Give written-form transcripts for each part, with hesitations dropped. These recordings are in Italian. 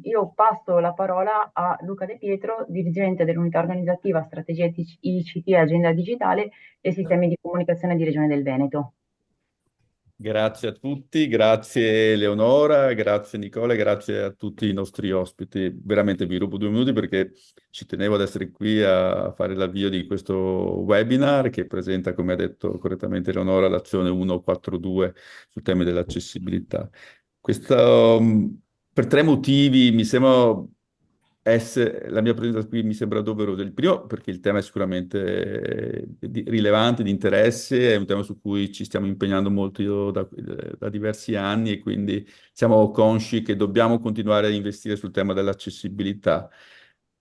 Io passo la parola a Luca De Pietro, dirigente dell'unità organizzativa Strategia ICT e Agenda Digitale e Sistemi di Comunicazione di Regione del Veneto. Grazie a tutti, grazie Eleonora, grazie Nicola, e grazie a tutti i nostri ospiti. Veramente vi rubo 2 minuti perché ci tenevo ad essere qui a fare l'avvio di questo webinar che presenta, come ha detto correttamente Eleonora, l'azione 142 sul tema dell'accessibilità. Questo, per 3 motivi mi sembra la mia presenza qui mi sembra doverosa. Il primo, perché il tema è sicuramente rilevante, di interesse, è un tema su cui ci stiamo impegnando molto io da diversi anni e quindi siamo consci che dobbiamo continuare a investire sul tema dell'accessibilità.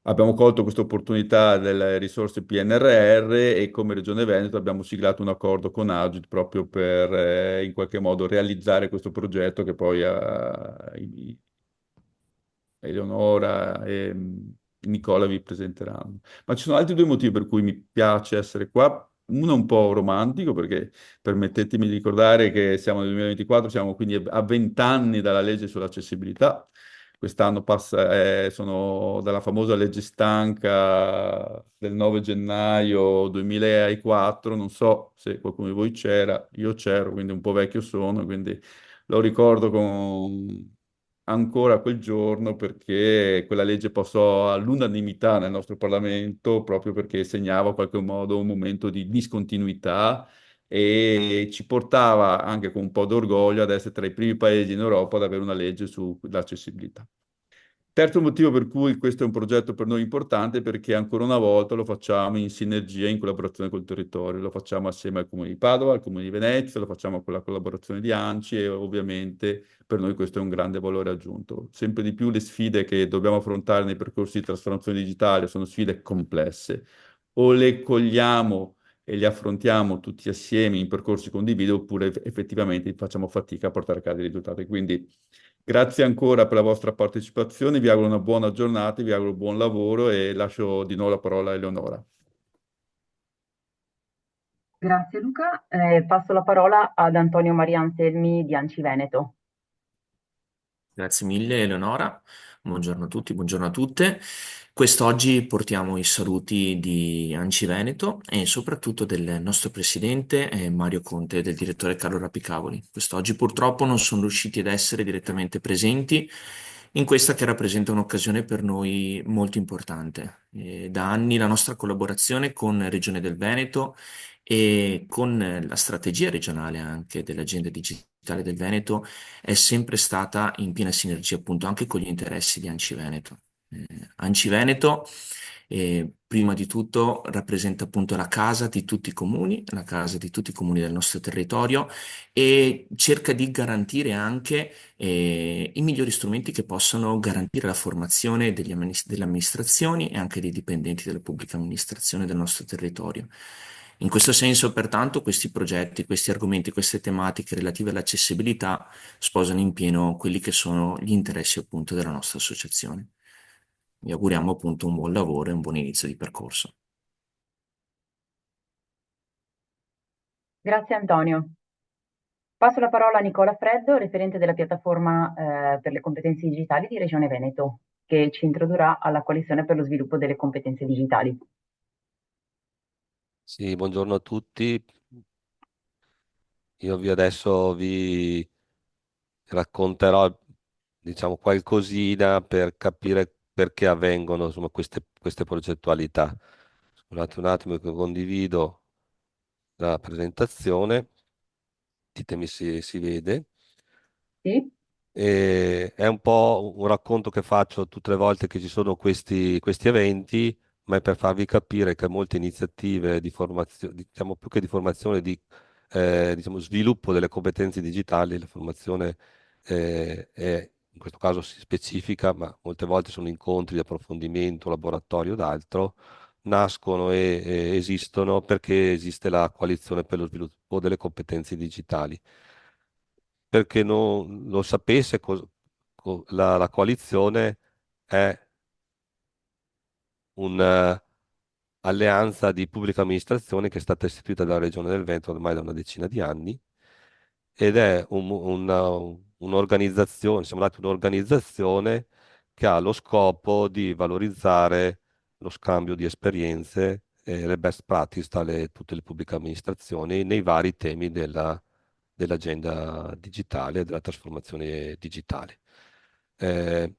Abbiamo colto questa opportunità delle risorse PNRR e come Regione Veneto abbiamo siglato un accordo con Agit proprio per in qualche modo realizzare questo progetto che poi Eleonora e Nicola vi presenteranno. Ma ci sono altri 2 motivi per cui mi piace essere qua. Uno è un po' romantico, perché permettetemi di ricordare che siamo nel 2024, siamo quindi a 20 anni dalla legge sull'accessibilità. Quest'anno sono dalla famosa legge stanca del 9 gennaio 2004, non so se qualcuno di voi c'era, io c'ero, quindi un po' vecchio sono, quindi lo ricordo ancora quel giorno perché quella legge passò all'unanimità nel nostro Parlamento proprio perché segnava in qualche modo un momento di discontinuità e ci portava anche con un po' d'orgoglio ad essere tra i primi paesi in Europa ad avere una legge sull'accessibilità. Terzo motivo per cui questo è un progetto per noi importante è perché ancora una volta lo facciamo in sinergia, in collaborazione col territorio, lo facciamo assieme al Comune di Padova, al Comune di Venezia, lo facciamo con la collaborazione di ANCI e ovviamente per noi questo è un grande valore aggiunto. Sempre di più le sfide che dobbiamo affrontare nei percorsi di trasformazione digitale sono sfide complesse. O le cogliamo e le affrontiamo tutti assieme in percorsi condivisi oppure effettivamente facciamo fatica a portare a casa i risultati. Quindi grazie ancora per la vostra partecipazione, vi auguro una buona giornata, vi auguro buon lavoro e lascio di nuovo la parola a Eleonora. Grazie Luca. Passo la parola ad Antonio Maria Anselmi di Anci Veneto. Grazie mille Eleonora, buongiorno a tutti, buongiorno a tutte. Quest'oggi portiamo i saluti di Anci Veneto e soprattutto del nostro presidente Mario Conte e del direttore Carlo Rapicavoli. Quest'oggi purtroppo non sono riusciti ad essere direttamente presenti in questa che rappresenta un'occasione per noi molto importante. Da anni la nostra collaborazione con Regione del Veneto e con la strategia regionale anche dell'agenda digitale del Veneto è sempre stata in piena sinergia appunto anche con gli interessi di Anci Veneto. Anci Veneto, prima di tutto, rappresenta appunto la casa di tutti i comuni, la casa di tutti i comuni del nostro territorio e cerca di garantire anche i migliori strumenti che possano garantire la formazione delle amministrazioni e anche dei dipendenti della pubblica amministrazione del nostro territorio. In questo senso, pertanto, questi progetti, questi argomenti, queste tematiche relative all'accessibilità sposano in pieno quelli che sono gli interessi appunto della nostra associazione. Vi auguriamo appunto un buon lavoro e un buon inizio di percorso. Grazie Antonio. Passo la parola a Nicola Freddo, referente della piattaforma per le competenze digitali di Regione Veneto, che ci introdurrà alla coalizione per lo sviluppo delle competenze digitali. Sì, buongiorno a tutti. Io adesso vi racconterò, diciamo, qualcosina per capire perché avvengono, insomma, queste progettualità. Scusate un attimo che condivido la presentazione, ditemi se si vede. Sì? E è un po' un racconto che faccio tutte le volte che ci sono questi eventi, ma è per farvi capire che molte iniziative di formazione, diciamo più che di formazione, di diciamo, sviluppo delle competenze digitali, la formazione in questo caso si specifica, ma molte volte sono incontri di approfondimento, laboratorio ed altro, nascono e esistono perché esiste la coalizione per lo sviluppo delle competenze digitali. Perché non lo sapesse, la coalizione è un'alleanza di pubblica amministrazione che è stata istituita dalla Regione del Veneto ormai da una decina di anni ed è un'organizzazione, siamo nati un'organizzazione che ha lo scopo di valorizzare lo scambio di esperienze e le best practice tra tutte le pubbliche amministrazioni nei vari temi dell'agenda digitale e della trasformazione digitale. Eh,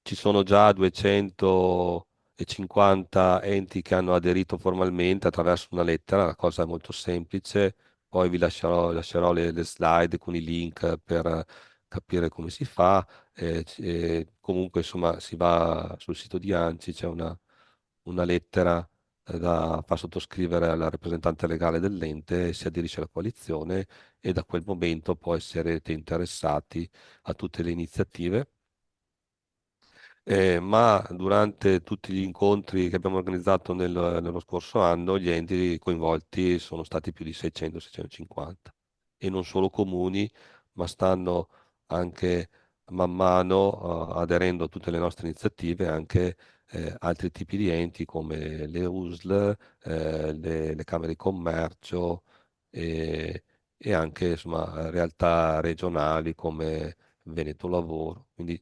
Ci sono già 250 enti che hanno aderito formalmente attraverso una lettera, la cosa è molto semplice. Poi vi lascerò le slide con i link per capire come si fa. Comunque, insomma, si va sul sito di ANCI, c'è una lettera da far sottoscrivere alla rappresentante legale dell'ente, si aderisce alla coalizione e da quel momento poi sarete interessati a tutte le iniziative. Ma durante tutti gli incontri che abbiamo organizzato nello scorso anno, gli enti coinvolti sono stati più di 600-650 e non solo comuni, ma stanno anche man mano aderendo a tutte le nostre iniziative anche altri tipi di enti come le USL, le Camere di Commercio e, e anche insomma, realtà regionali come Veneto Lavoro. Quindi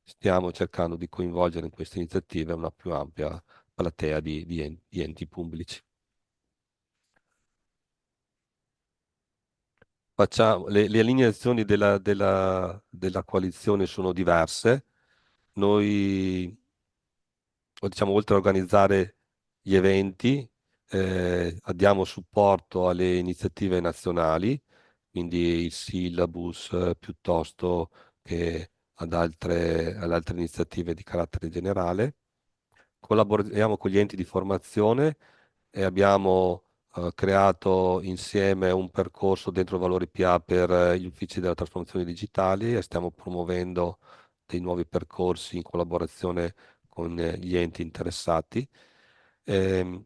stiamo cercando di coinvolgere in queste iniziative una più ampia platea di enti pubblici. Le allineazioni della coalizione sono diverse. Noi, diciamo, oltre a organizzare gli eventi, diamo supporto alle iniziative nazionali, quindi il syllabus, piuttosto che ad altre iniziative di carattere generale. Collaboriamo con gli enti di formazione e abbiamo creato insieme un percorso dentro Valori PA per gli uffici della trasformazione digitali e stiamo promuovendo dei nuovi percorsi in collaborazione con gli enti interessati. Ehm,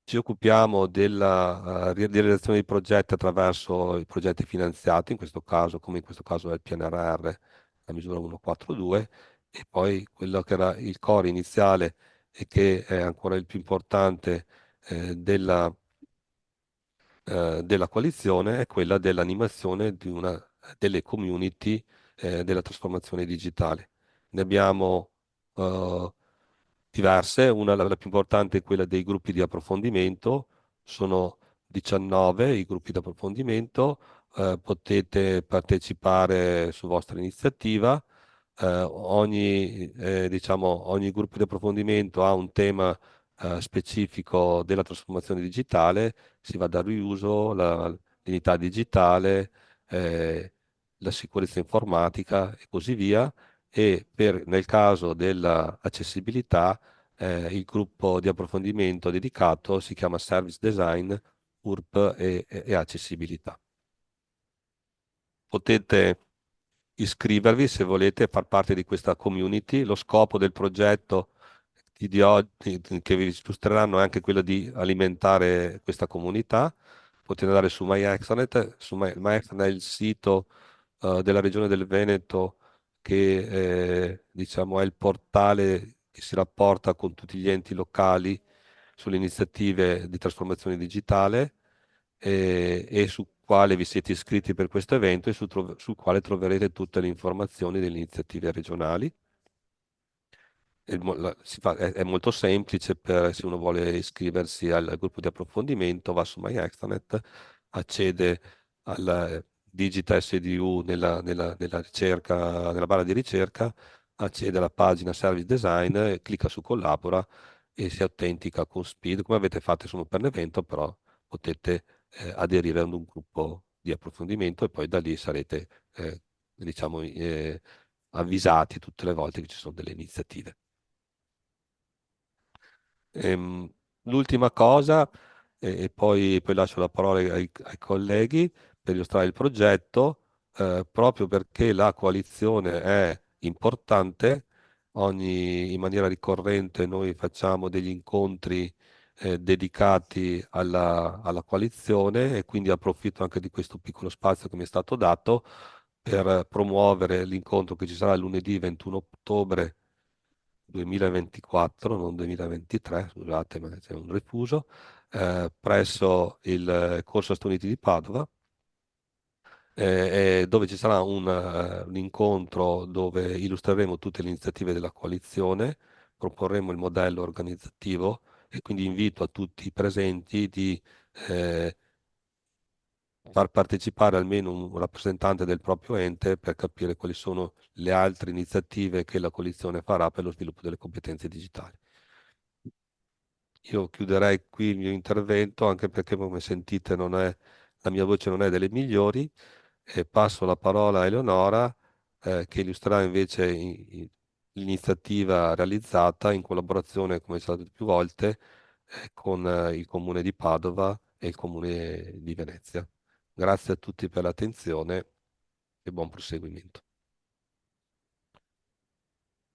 Ci occupiamo di realizzazione di progetti attraverso i progetti finanziati, in questo caso, come in questo caso è il PNRR, la misura 142, e poi quello che era il core iniziale e che è ancora il più importante della coalizione è quella dell'animazione delle community della trasformazione digitale. Ne abbiamo eh, diverse, la più importante è quella dei gruppi di approfondimento, sono 19 i gruppi di approfondimento, potete partecipare su vostra iniziativa. Diciamo, ogni gruppo di approfondimento ha un tema specifico della trasformazione digitale, si va dal riuso, l'unità digitale, la sicurezza informatica e così via. E nel caso dell'accessibilità, il gruppo di approfondimento dedicato si chiama Service Design, URP e Accessibilità. Potete iscrivervi se volete far parte di questa community. Lo scopo del progetto di oggi, che vi illustreranno, è anche quello di alimentare questa comunità. Potete andare su MyExtranet. MyExtranet è il sito della Regione del Veneto che diciamo, è il portale che si rapporta con tutti gli enti locali sulle iniziative di trasformazione digitale e su quale vi siete iscritti per questo evento e sul quale troverete tutte le informazioni delle iniziative regionali. È molto semplice se uno vuole iscriversi al gruppo di approfondimento, va su MyExtranet, accede al digita SDU nella ricerca, nella barra di ricerca, accede alla pagina Service Design, clicca su Collabora e si autentica con Speed, come avete fatto insomma, per l'evento, però potete aderire ad un gruppo di approfondimento e poi da lì sarete, diciamo, avvisati tutte le volte che ci sono delle iniziative. Ehm, L'ultima cosa, e poi lascio la parola ai colleghi per illustrare il progetto, proprio perché la coalizione è importante, in maniera ricorrente noi facciamo degli incontri dedicati alla coalizione e quindi approfitto anche di questo piccolo spazio che mi è stato dato per promuovere l'incontro che ci sarà lunedì 21 ottobre 2024, non 2023, scusate, ma c'è un refuso, presso il Corso Astoniti di Padova, dove ci sarà un incontro dove illustreremo tutte le iniziative della coalizione, proporremo il modello organizzativo e quindi invito a tutti i presenti di eh, far partecipare almeno un rappresentante del proprio ente per capire quali sono le altre iniziative che la coalizione farà per lo sviluppo delle competenze digitali. Io chiuderei qui il mio intervento, anche perché, come sentite, la mia voce non è delle migliori, e passo la parola a Eleonora, che illustrerà invece l'iniziativa realizzata in collaborazione, come è stato detto più volte, con il Comune di Padova e il Comune di Venezia. Grazie a tutti per l'attenzione e buon proseguimento.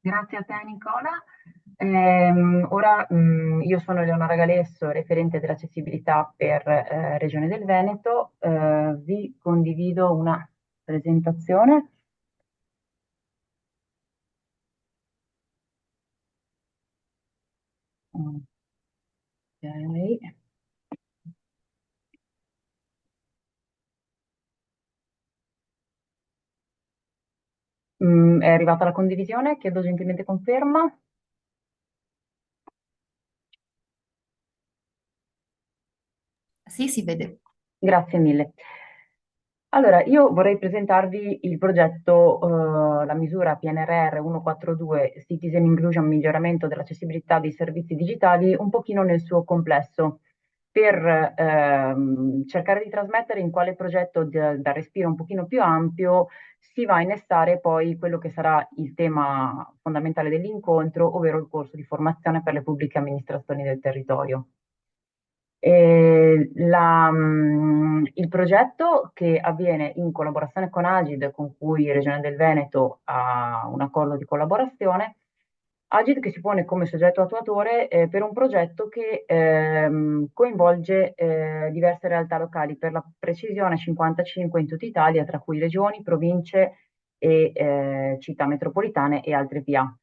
Grazie a te Nicola. Ora io sono Eleonora Galesso, referente dell'accessibilità per Regione del Veneto. Vi condivido una presentazione. Ok. È arrivata la condivisione, chiedo gentilmente conferma. Sì, si vede. Grazie mille. Allora, io vorrei presentarvi il progetto, la misura PNRR 142 Citizen Inclusion, miglioramento dell'accessibilità dei servizi digitali, un pochino nel suo complesso, per cercare di trasmettere in quale progetto da respiro un pochino più ampio si va a innestare poi quello che sarà il tema fondamentale dell'incontro, ovvero il corso di formazione per le pubbliche amministrazioni del territorio. Il progetto, che avviene in collaborazione con Agid, con cui Regione del Veneto ha un accordo di collaborazione, Agid che si pone come soggetto attuatore per un progetto che coinvolge diverse realtà locali, per la precisione 55 in tutta Italia, tra cui regioni, province e città metropolitane e altre PA.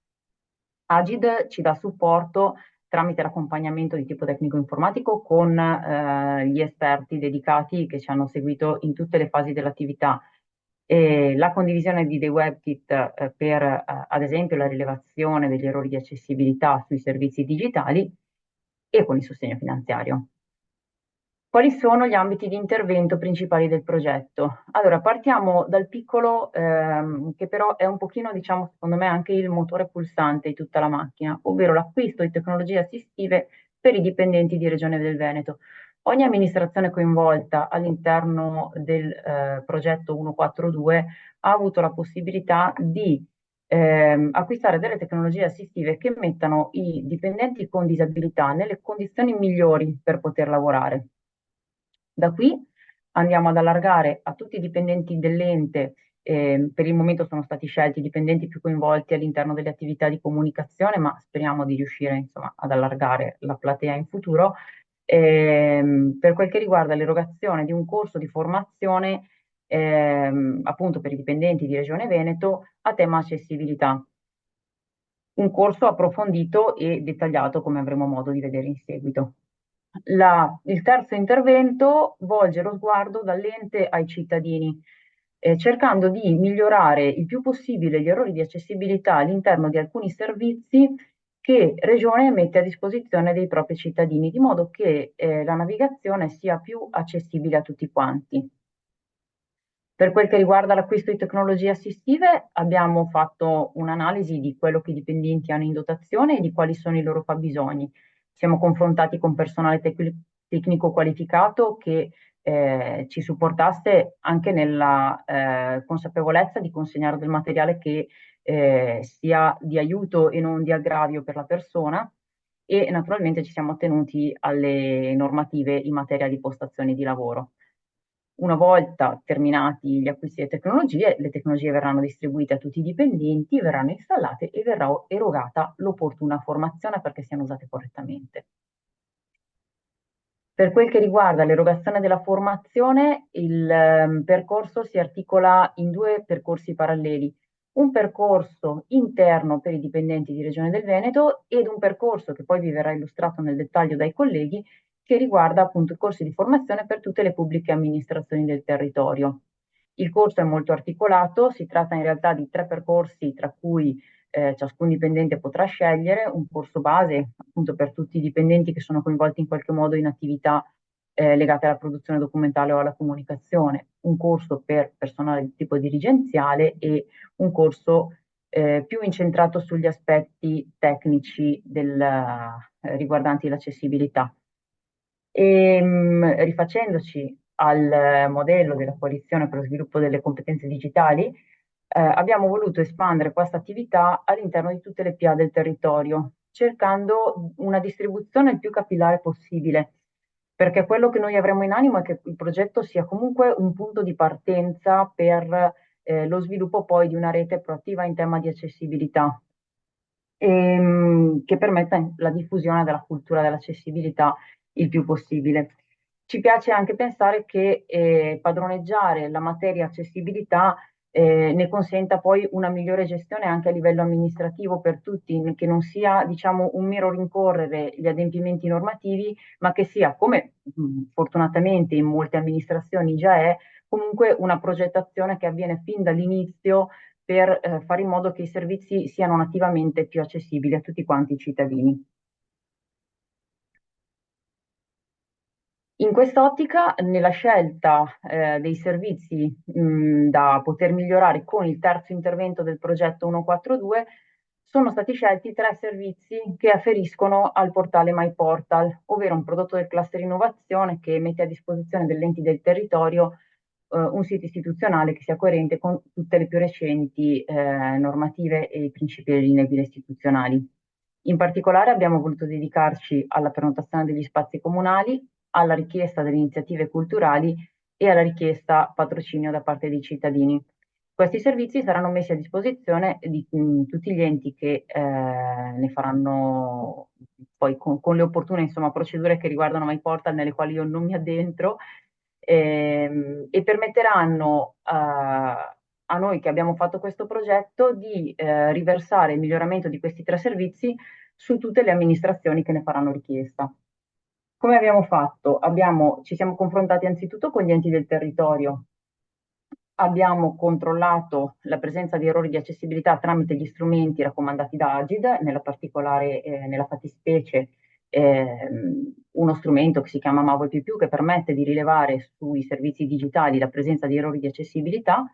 Agid ci dà supporto tramite l'accompagnamento di tipo tecnico-informatico con gli esperti dedicati che ci hanno seguito in tutte le fasi dell'attività. La condivisione di dei WebKit per, ad esempio, la rilevazione degli errori di accessibilità sui servizi digitali e con il sostegno finanziario. Quali sono gli ambiti di intervento principali del progetto? Allora, partiamo dal piccolo, che però è un pochino, diciamo, secondo me anche il motore pulsante di tutta la macchina, ovvero l'acquisto di tecnologie assistive per i dipendenti di Regione del Veneto. Ogni amministrazione coinvolta all'interno del progetto 142 ha avuto la possibilità di acquistare delle tecnologie assistive che mettano i dipendenti con disabilità nelle condizioni migliori per poter lavorare. Da qui andiamo ad allargare a tutti i dipendenti dell'ente, per il momento sono stati scelti i dipendenti più coinvolti all'interno delle attività di comunicazione, ma speriamo di riuscire insomma, ad allargare la platea in futuro. Per quel che riguarda l'erogazione di un corso di formazione appunto per i dipendenti di Regione Veneto a tema accessibilità. Un corso approfondito e dettagliato, come avremo modo di vedere in seguito. Il terzo intervento volge lo sguardo dall'ente ai cittadini, cercando di migliorare il più possibile gli errori di accessibilità all'interno di alcuni servizi che Regione mette a disposizione dei propri cittadini, di modo che la navigazione sia più accessibile a tutti quanti. Per quel che riguarda l'acquisto di tecnologie assistive, abbiamo fatto un'analisi di quello che i dipendenti hanno in dotazione e di quali sono i loro fabbisogni. Siamo confrontati con personale tecnico qualificato che ci supportasse anche nella consapevolezza di consegnare del materiale che sia di aiuto e non di aggravio per la persona, e naturalmente ci siamo attenuti alle normative in materia di postazioni di lavoro. Una volta terminati gli acquisti di tecnologie, le tecnologie verranno distribuite a tutti i dipendenti, verranno installate e verrà erogata l'opportuna formazione perché siano usate correttamente. Per quel che riguarda l'erogazione della formazione, il percorso si articola in due percorsi paralleli. Un percorso interno per i dipendenti di Regione del Veneto ed un percorso che poi vi verrà illustrato nel dettaglio dai colleghi, che riguarda appunto i corsi di formazione per tutte le pubbliche amministrazioni del territorio. Il corso è molto articolato, si tratta in realtà di 3 percorsi tra cui ciascun dipendente potrà scegliere un corso base, appunto per tutti i dipendenti che sono coinvolti in qualche modo in attività legate alla produzione documentale o alla comunicazione, un corso per personale di tipo dirigenziale e un corso più incentrato sugli aspetti tecnici riguardanti l'accessibilità. Rifacendoci al modello della coalizione per lo sviluppo delle competenze digitali, abbiamo voluto espandere questa attività all'interno di tutte le PA del territorio, cercando una distribuzione il più capillare possibile, perché quello che noi avremo in animo è che il progetto sia comunque un punto di partenza per lo sviluppo poi di una rete proattiva in tema di accessibilità, che permetta la diffusione della cultura dell'accessibilità il più possibile. Ci piace anche pensare che padroneggiare la materia accessibilità ne consenta poi una migliore gestione anche a livello amministrativo per tutti, che non sia, diciamo, un mero rincorrere gli adempimenti normativi, ma che sia, come fortunatamente in molte amministrazioni già è, comunque una progettazione che avviene fin dall'inizio per fare in modo che i servizi siano nativamente più accessibili a tutti quanti i cittadini. In quest'ottica, nella scelta dei servizi da poter migliorare con il terzo intervento del progetto 142, sono stati scelti 3 servizi che afferiscono al portale MyPortal, ovvero un prodotto del cluster innovazione che mette a disposizione degli enti del territorio un sito istituzionale che sia coerente con tutte le più recenti normative e i principi e linee guida istituzionali. In particolare abbiamo voluto dedicarci alla prenotazione degli spazi comunali, alla richiesta delle iniziative culturali e alla richiesta patrocinio da parte dei cittadini. Questi servizi saranno messi a disposizione di tutti gli enti che ne faranno poi con le opportune insomma, procedure che riguardano MyPortal, nelle quali io non mi addentro, e permetteranno a noi che abbiamo fatto questo progetto di riversare il miglioramento di questi 3 servizi su tutte le amministrazioni che ne faranno richiesta. Come abbiamo fatto? Ci siamo confrontati anzitutto con gli enti del territorio, abbiamo controllato la presenza di errori di accessibilità tramite gli strumenti raccomandati da Agid, nella fattispecie uno strumento che si chiama Mavo che permette di rilevare sui servizi digitali la presenza di errori di accessibilità.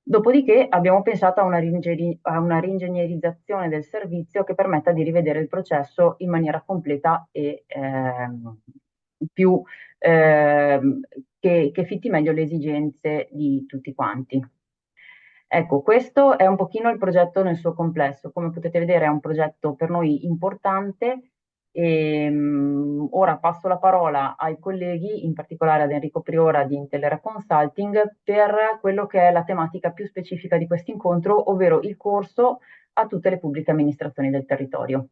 Dopodiché abbiamo pensato a una reingegnerizzazione del servizio che permetta di rivedere il processo in maniera completa e più che fitti meglio le esigenze di tutti quanti. Ecco, questo è un pochino il progetto nel suo complesso. Come potete vedere è un progetto per noi importante. Ora passo la parola ai colleghi, in particolare ad Enrico Priora di Intellera Consulting, per quello che è la tematica più specifica di questo incontro, ovvero il corso a tutte le pubbliche amministrazioni del territorio.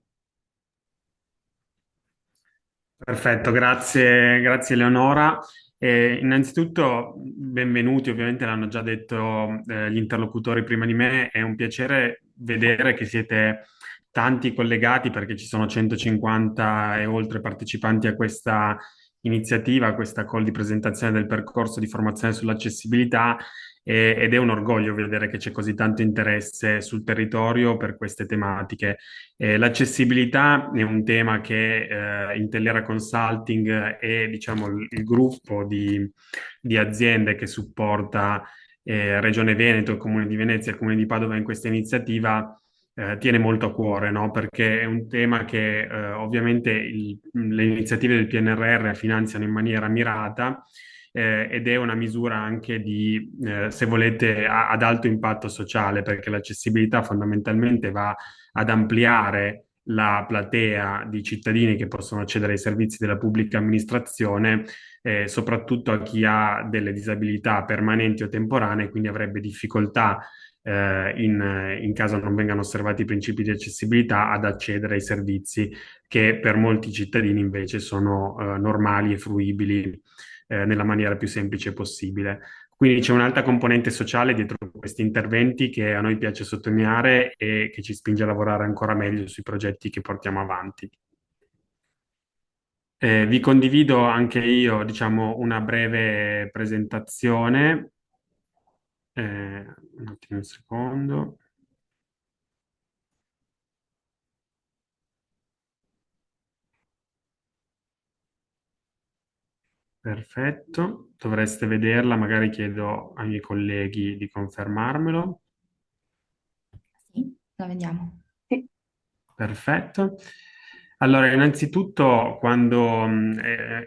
Perfetto, grazie Eleonora. Innanzitutto benvenuti, ovviamente l'hanno già detto gli interlocutori prima di me, è un piacere vedere che siete tanti collegati perché ci sono 150 e oltre partecipanti a questa iniziativa, a questa call di presentazione del percorso di formazione sull'accessibilità ed è un orgoglio vedere che c'è così tanto interesse sul territorio per queste tematiche. L'accessibilità è un tema che Intellera Consulting è, diciamo, il gruppo di aziende che supporta Regione Veneto, Comune di Venezia e Comune di Padova in questa iniziativa tiene molto a cuore, no? Perché è un tema che ovviamente le iniziative del PNRR finanziano in maniera mirata ed è una misura anche di, se volete, ad alto impatto sociale, perché l'accessibilità fondamentalmente va ad ampliare la platea di cittadini che possono accedere ai servizi della pubblica amministrazione, soprattutto a chi ha delle disabilità permanenti o temporanee, quindi avrebbe difficoltà in caso non vengano osservati i principi di accessibilità ad accedere ai servizi che per molti cittadini invece sono normali e fruibili nella maniera più semplice possibile. Quindi c'è un'alta componente sociale dietro questi interventi che a noi piace sottolineare e che ci spinge a lavorare ancora meglio sui progetti che portiamo avanti. Vi condivido anche io, diciamo, una breve presentazione Un attimo, un secondo. Perfetto, dovreste vederla, magari chiedo ai miei colleghi di confermarmelo. Sì, la vediamo. Sì. Perfetto. Allora, innanzitutto, quando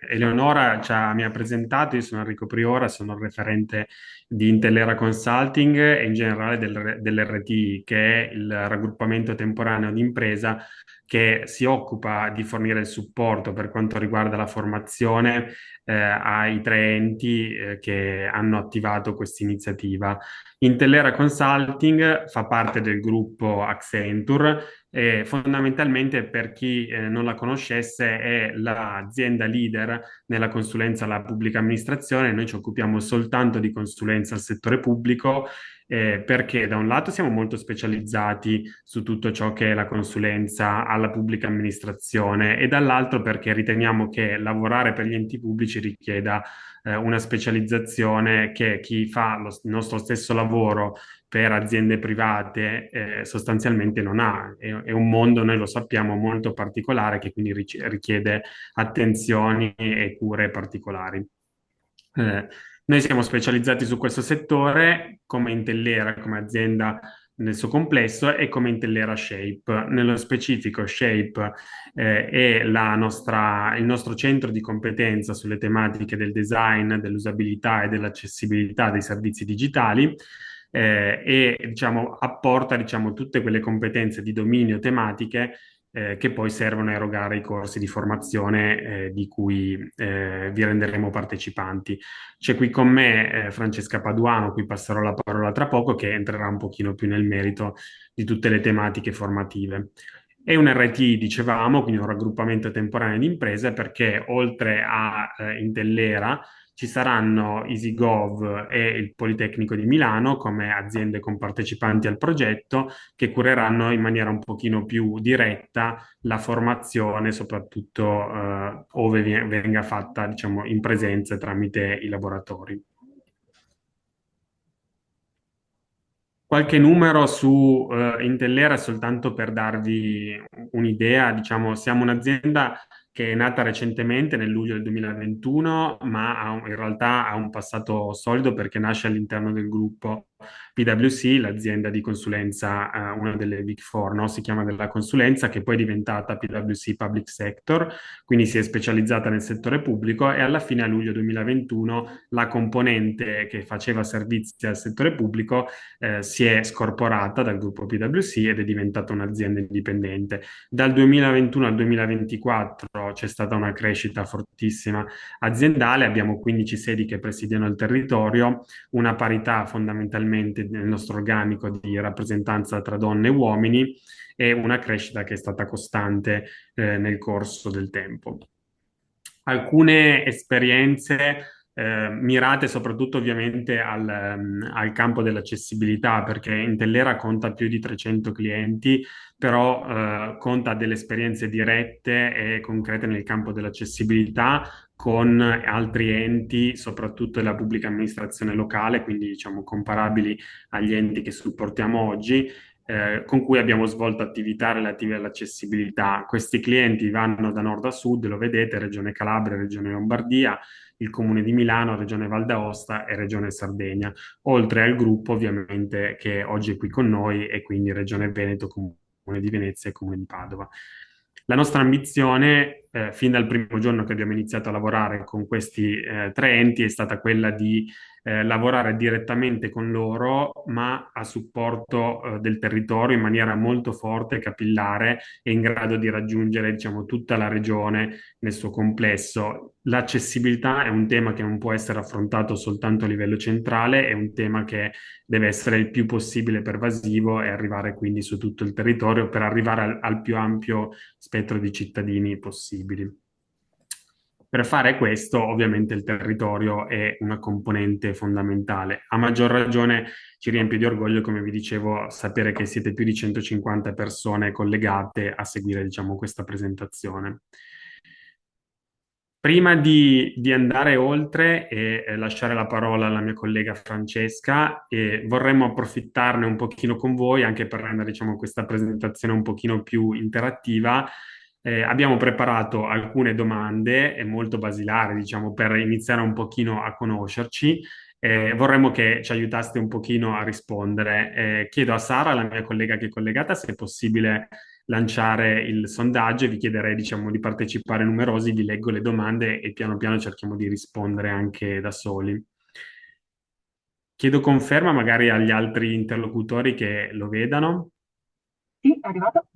Eleonora mi ha presentato, io sono Enrico Priora, sono il referente di Intellera Consulting e in generale dell'RTI, che è il raggruppamento temporaneo di impresa che si occupa di fornire il supporto per quanto riguarda la formazione ai tre enti che hanno attivato questa iniziativa. Intellera Consulting fa parte del gruppo Accenture e fondamentalmente, per chi non la conoscesse, è l'azienda leader nella consulenza alla pubblica amministrazione. Noi ci occupiamo soltanto di consulenza al settore pubblico, perché da un lato siamo molto specializzati su tutto ciò che è la consulenza alla pubblica amministrazione e dall'altro perché riteniamo che lavorare per gli enti pubblici richieda una specializzazione che chi fa il nostro stesso lavoro per aziende private sostanzialmente non ha. È un mondo, noi lo sappiamo, molto particolare che quindi richiede attenzioni e cure particolari. Noi siamo specializzati su questo settore come Intellera, come azienda nel suo complesso e come Intellera Shape. Nello specifico, Shape è il nostro centro di competenza sulle tematiche del design, dell'usabilità e dell'accessibilità dei servizi digitali. E diciamo, apporta diciamo, tutte quelle competenze di dominio tematiche che poi servono a erogare i corsi di formazione di cui vi renderemo partecipanti. C'è qui con me Francesca Paduano, a cui passerò la parola tra poco, che entrerà un pochino più nel merito di tutte le tematiche formative. È un RT, dicevamo, quindi un raggruppamento temporaneo di imprese, perché oltre a Intellera ci saranno EasyGov e il Politecnico di Milano come aziende con partecipanti al progetto che cureranno in maniera un pochino più diretta la formazione, soprattutto ove venga fatta, diciamo, in presenza tramite i laboratori. Qualche numero su Intellera soltanto per darvi un'idea, diciamo, siamo un'azienda che è nata recentemente nel luglio del 2021, ma in realtà ha un passato solido perché nasce all'interno del gruppo PwC, l'azienda di consulenza, una delle Big Four, no? Si chiama della consulenza, che poi è diventata PwC Public Sector, quindi si è specializzata nel settore pubblico e alla fine a luglio 2021 la componente che faceva servizi al settore pubblico si è scorporata dal gruppo PwC ed è diventata un'azienda indipendente. Dal 2021 al 2024 c'è stata una crescita fortissima aziendale, abbiamo 15 sedi che presidiano il territorio, una parità fondamentalmente nel nostro organico di rappresentanza tra donne e uomini e una crescita che è stata costante nel corso del tempo. Alcune esperienze mirate soprattutto ovviamente al campo dell'accessibilità, perché Intellera conta più di 300 clienti, però conta delle esperienze dirette e concrete nel campo dell'accessibilità con altri enti, soprattutto della pubblica amministrazione locale, quindi diciamo comparabili agli enti che supportiamo oggi, con cui abbiamo svolto attività relative all'accessibilità. Questi clienti vanno da nord a sud, lo vedete, Regione Calabria, Regione Lombardia, il Comune di Milano, Regione Val d'Aosta e Regione Sardegna, oltre al gruppo ovviamente che oggi è qui con noi e quindi Regione Veneto, Comune di Venezia e Comune di Padova. La nostra ambizione, fin dal primo giorno che abbiamo iniziato a lavorare con questi tre enti, è stata quella di lavorare direttamente con loro, ma a supporto del territorio in maniera molto forte, capillare e in grado di raggiungere, diciamo, tutta la regione nel suo complesso. L'accessibilità è un tema che non può essere affrontato soltanto a livello centrale, è un tema che deve essere il più possibile pervasivo e arrivare quindi su tutto il territorio per arrivare al più ampio spettro di cittadini possibili. Per fare questo, ovviamente, il territorio è una componente fondamentale. A maggior ragione ci riempie di orgoglio, come vi dicevo, sapere che siete più di 150 persone collegate a seguire, diciamo, questa presentazione. Prima di andare oltre e lasciare la parola alla mia collega Francesca, vorremmo approfittarne un pochino con voi anche per rendere, diciamo, questa presentazione un pochino più interattiva. Abbiamo preparato alcune domande molto basilari, diciamo, per iniziare un pochino a conoscerci. Vorremmo che ci aiutaste un pochino a rispondere. Chiedo a Sara, la mia collega che è collegata, se è possibile lanciare il sondaggio e vi chiederei, diciamo, di partecipare numerosi, vi leggo le domande e piano piano cerchiamo di rispondere anche da soli. Chiedo conferma magari agli altri interlocutori che lo vedano. Sì, è arrivato.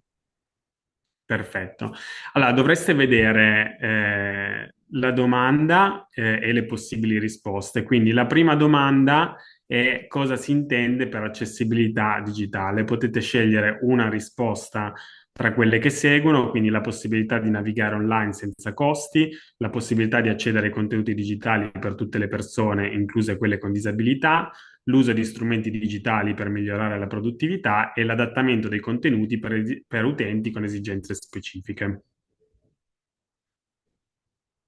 Perfetto. Allora, dovreste vedere la domanda e le possibili risposte. Quindi la prima domanda è cosa si intende per accessibilità digitale. Potete scegliere una risposta tra quelle che seguono, quindi la possibilità di navigare online senza costi, la possibilità di accedere ai contenuti digitali per tutte le persone, incluse quelle con disabilità, l'uso di strumenti digitali per migliorare la produttività e l'adattamento dei contenuti per utenti con esigenze specifiche.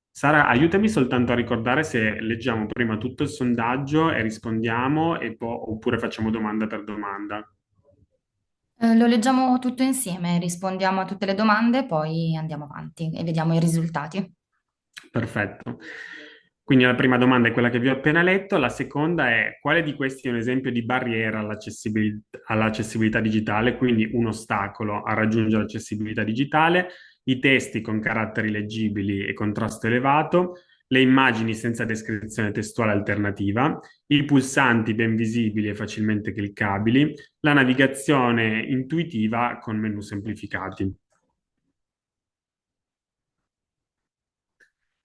Sara, aiutami soltanto a ricordare se leggiamo prima tutto il sondaggio e rispondiamo oppure facciamo domanda per domanda. Lo leggiamo tutto insieme, rispondiamo a tutte le domande, poi andiamo avanti e vediamo i risultati. Perfetto. Quindi la prima domanda è quella che vi ho appena letto, la seconda è quale di questi è un esempio di barriera all'accessibilità digitale, quindi un ostacolo a raggiungere l'accessibilità digitale, i testi con caratteri leggibili e contrasto elevato, le immagini senza descrizione testuale alternativa, i pulsanti ben visibili e facilmente cliccabili, la navigazione intuitiva con menu semplificati.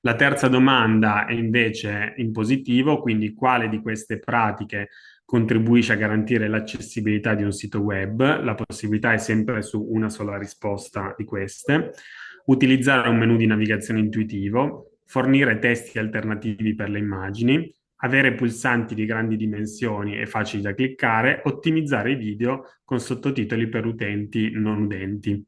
La terza domanda è invece in positivo, quindi quale di queste pratiche contribuisce a garantire l'accessibilità di un sito web? La possibilità è sempre su una sola risposta di queste. Utilizzare un menu di navigazione intuitivo, fornire testi alternativi per le immagini, avere pulsanti di grandi dimensioni e facili da cliccare, ottimizzare i video con sottotitoli per utenti non udenti.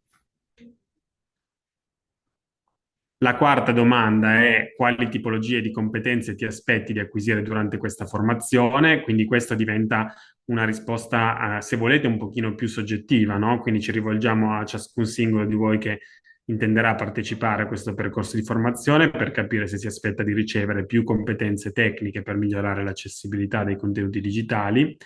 La quarta domanda è quali tipologie di competenze ti aspetti di acquisire durante questa formazione? Quindi questo diventa una risposta, se volete, un pochino più soggettiva, no? Quindi ci rivolgiamo a ciascun singolo di voi che intenderà partecipare a questo percorso di formazione per capire se si aspetta di ricevere più competenze tecniche per migliorare l'accessibilità dei contenuti digitali,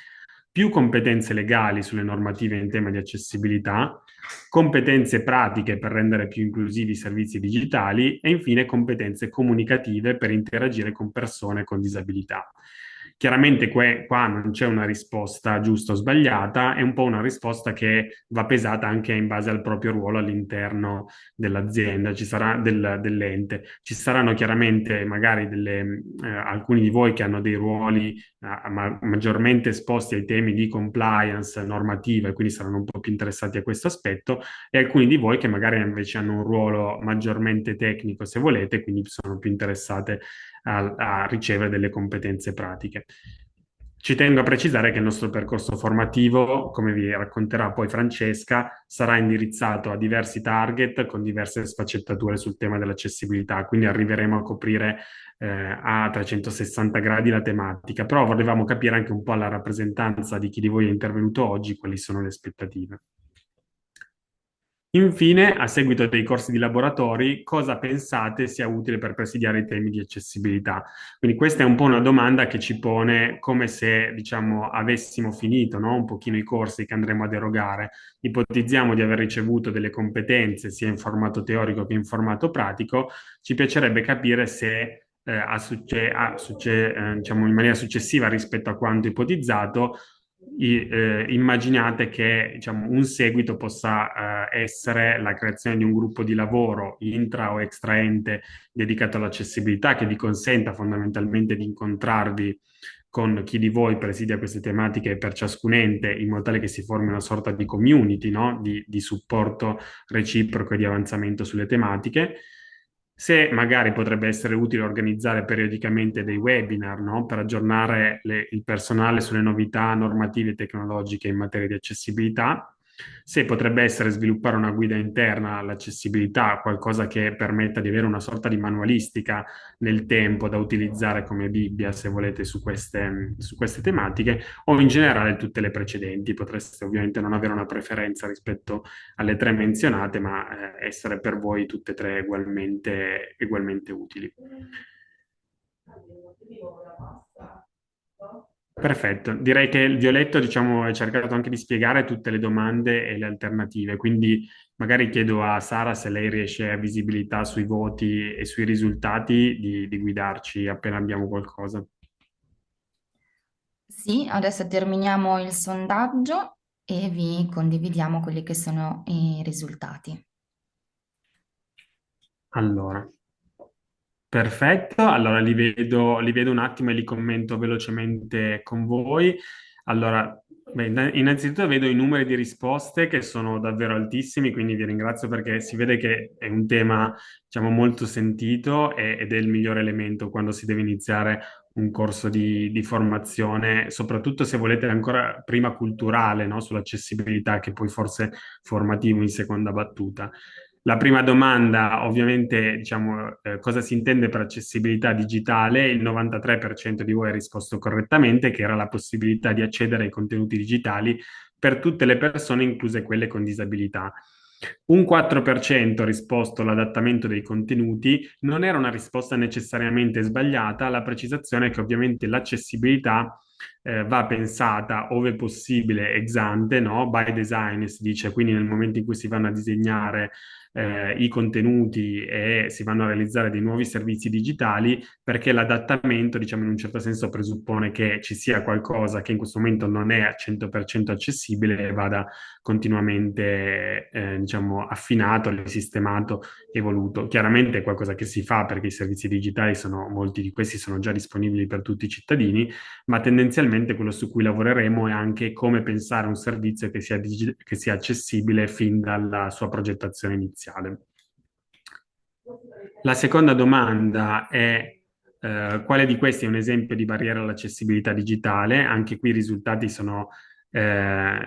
più competenze legali sulle normative in tema di accessibilità, competenze pratiche per rendere più inclusivi i servizi digitali e infine competenze comunicative per interagire con persone con disabilità. Chiaramente qua non c'è una risposta giusta o sbagliata, è un po' una risposta che va pesata anche in base al proprio ruolo all'interno dell'azienda, dell'ente. Ci saranno chiaramente magari alcuni di voi che hanno dei ruoli maggiormente esposti ai temi di compliance normativa e quindi saranno un po' più interessati a questo aspetto, e alcuni di voi che magari invece hanno un ruolo maggiormente tecnico, se volete, quindi sono più interessate a ricevere delle competenze pratiche. Ci tengo a precisare che il nostro percorso formativo, come vi racconterà poi Francesca, sarà indirizzato a diversi target con diverse sfaccettature sul tema dell'accessibilità, quindi arriveremo a coprire a 360 gradi la tematica, però volevamo capire anche un po' alla rappresentanza di chi di voi è intervenuto oggi quali sono le aspettative. Infine, a seguito dei corsi di laboratori, cosa pensate sia utile per presidiare i temi di accessibilità? Quindi questa è un po' una domanda che ci pone come se, diciamo, avessimo finito, no? Un pochino i corsi che andremo ad erogare. Ipotizziamo di aver ricevuto delle competenze sia in formato teorico che in formato pratico. Ci piacerebbe capire se diciamo, in maniera successiva rispetto a quanto ipotizzato, immaginate che diciamo, un seguito possa essere la creazione di un gruppo di lavoro intra o extraente dedicato all'accessibilità che vi consenta fondamentalmente di incontrarvi con chi di voi presidia queste tematiche per ciascun ente in modo tale che si formi una sorta di community, no? di supporto reciproco e di avanzamento sulle tematiche. Se magari potrebbe essere utile organizzare periodicamente dei webinar, no? Per aggiornare il personale sulle novità normative e tecnologiche in materia di accessibilità. Se potrebbe essere sviluppare una guida interna all'accessibilità, qualcosa che permetta di avere una sorta di manualistica nel tempo da utilizzare come Bibbia, se volete, su queste tematiche, o in generale tutte le precedenti. Potreste ovviamente non avere una preferenza rispetto alle tre menzionate, ma essere per voi tutte e tre ugualmente utili. Perfetto, direi che il Violetto, diciamo, ha cercato anche di spiegare tutte le domande e le alternative, quindi magari chiedo a Sara se lei riesce a visibilità sui voti e sui risultati di guidarci appena abbiamo qualcosa. Sì, adesso terminiamo il sondaggio e vi condividiamo quelli che sono i risultati. Allora, perfetto, allora li vedo un attimo e li commento velocemente con voi. Allora, beh, innanzitutto vedo i numeri di risposte che sono davvero altissimi, quindi vi ringrazio perché si vede che è un tema, diciamo, molto sentito ed è il migliore elemento quando si deve iniziare un corso di formazione, soprattutto se volete ancora prima culturale, no, sull'accessibilità, che poi forse formativo in seconda battuta. La prima domanda, ovviamente, diciamo, cosa si intende per accessibilità digitale? Il 93% di voi ha risposto correttamente, che era la possibilità di accedere ai contenuti digitali per tutte le persone, incluse quelle con disabilità. Un 4% ha risposto all'adattamento dei contenuti, non era una risposta necessariamente sbagliata, la precisazione è che ovviamente l'accessibilità va pensata, ove possibile, ex ante, no? By design si dice, quindi nel momento in cui si vanno a disegnare i contenuti e si vanno a realizzare dei nuovi servizi digitali, perché l'adattamento, diciamo, in un certo senso presuppone che ci sia qualcosa che in questo momento non è al 100% accessibile e vada continuamente, diciamo, affinato, risistemato, evoluto. Chiaramente è qualcosa che si fa perché i servizi digitali molti di questi sono già disponibili per tutti i cittadini, ma tendenzialmente quello su cui lavoreremo è anche come pensare un servizio che sia accessibile fin dalla sua progettazione iniziale. La seconda domanda è quale di questi è un esempio di barriera all'accessibilità digitale? Anche qui i risultati sono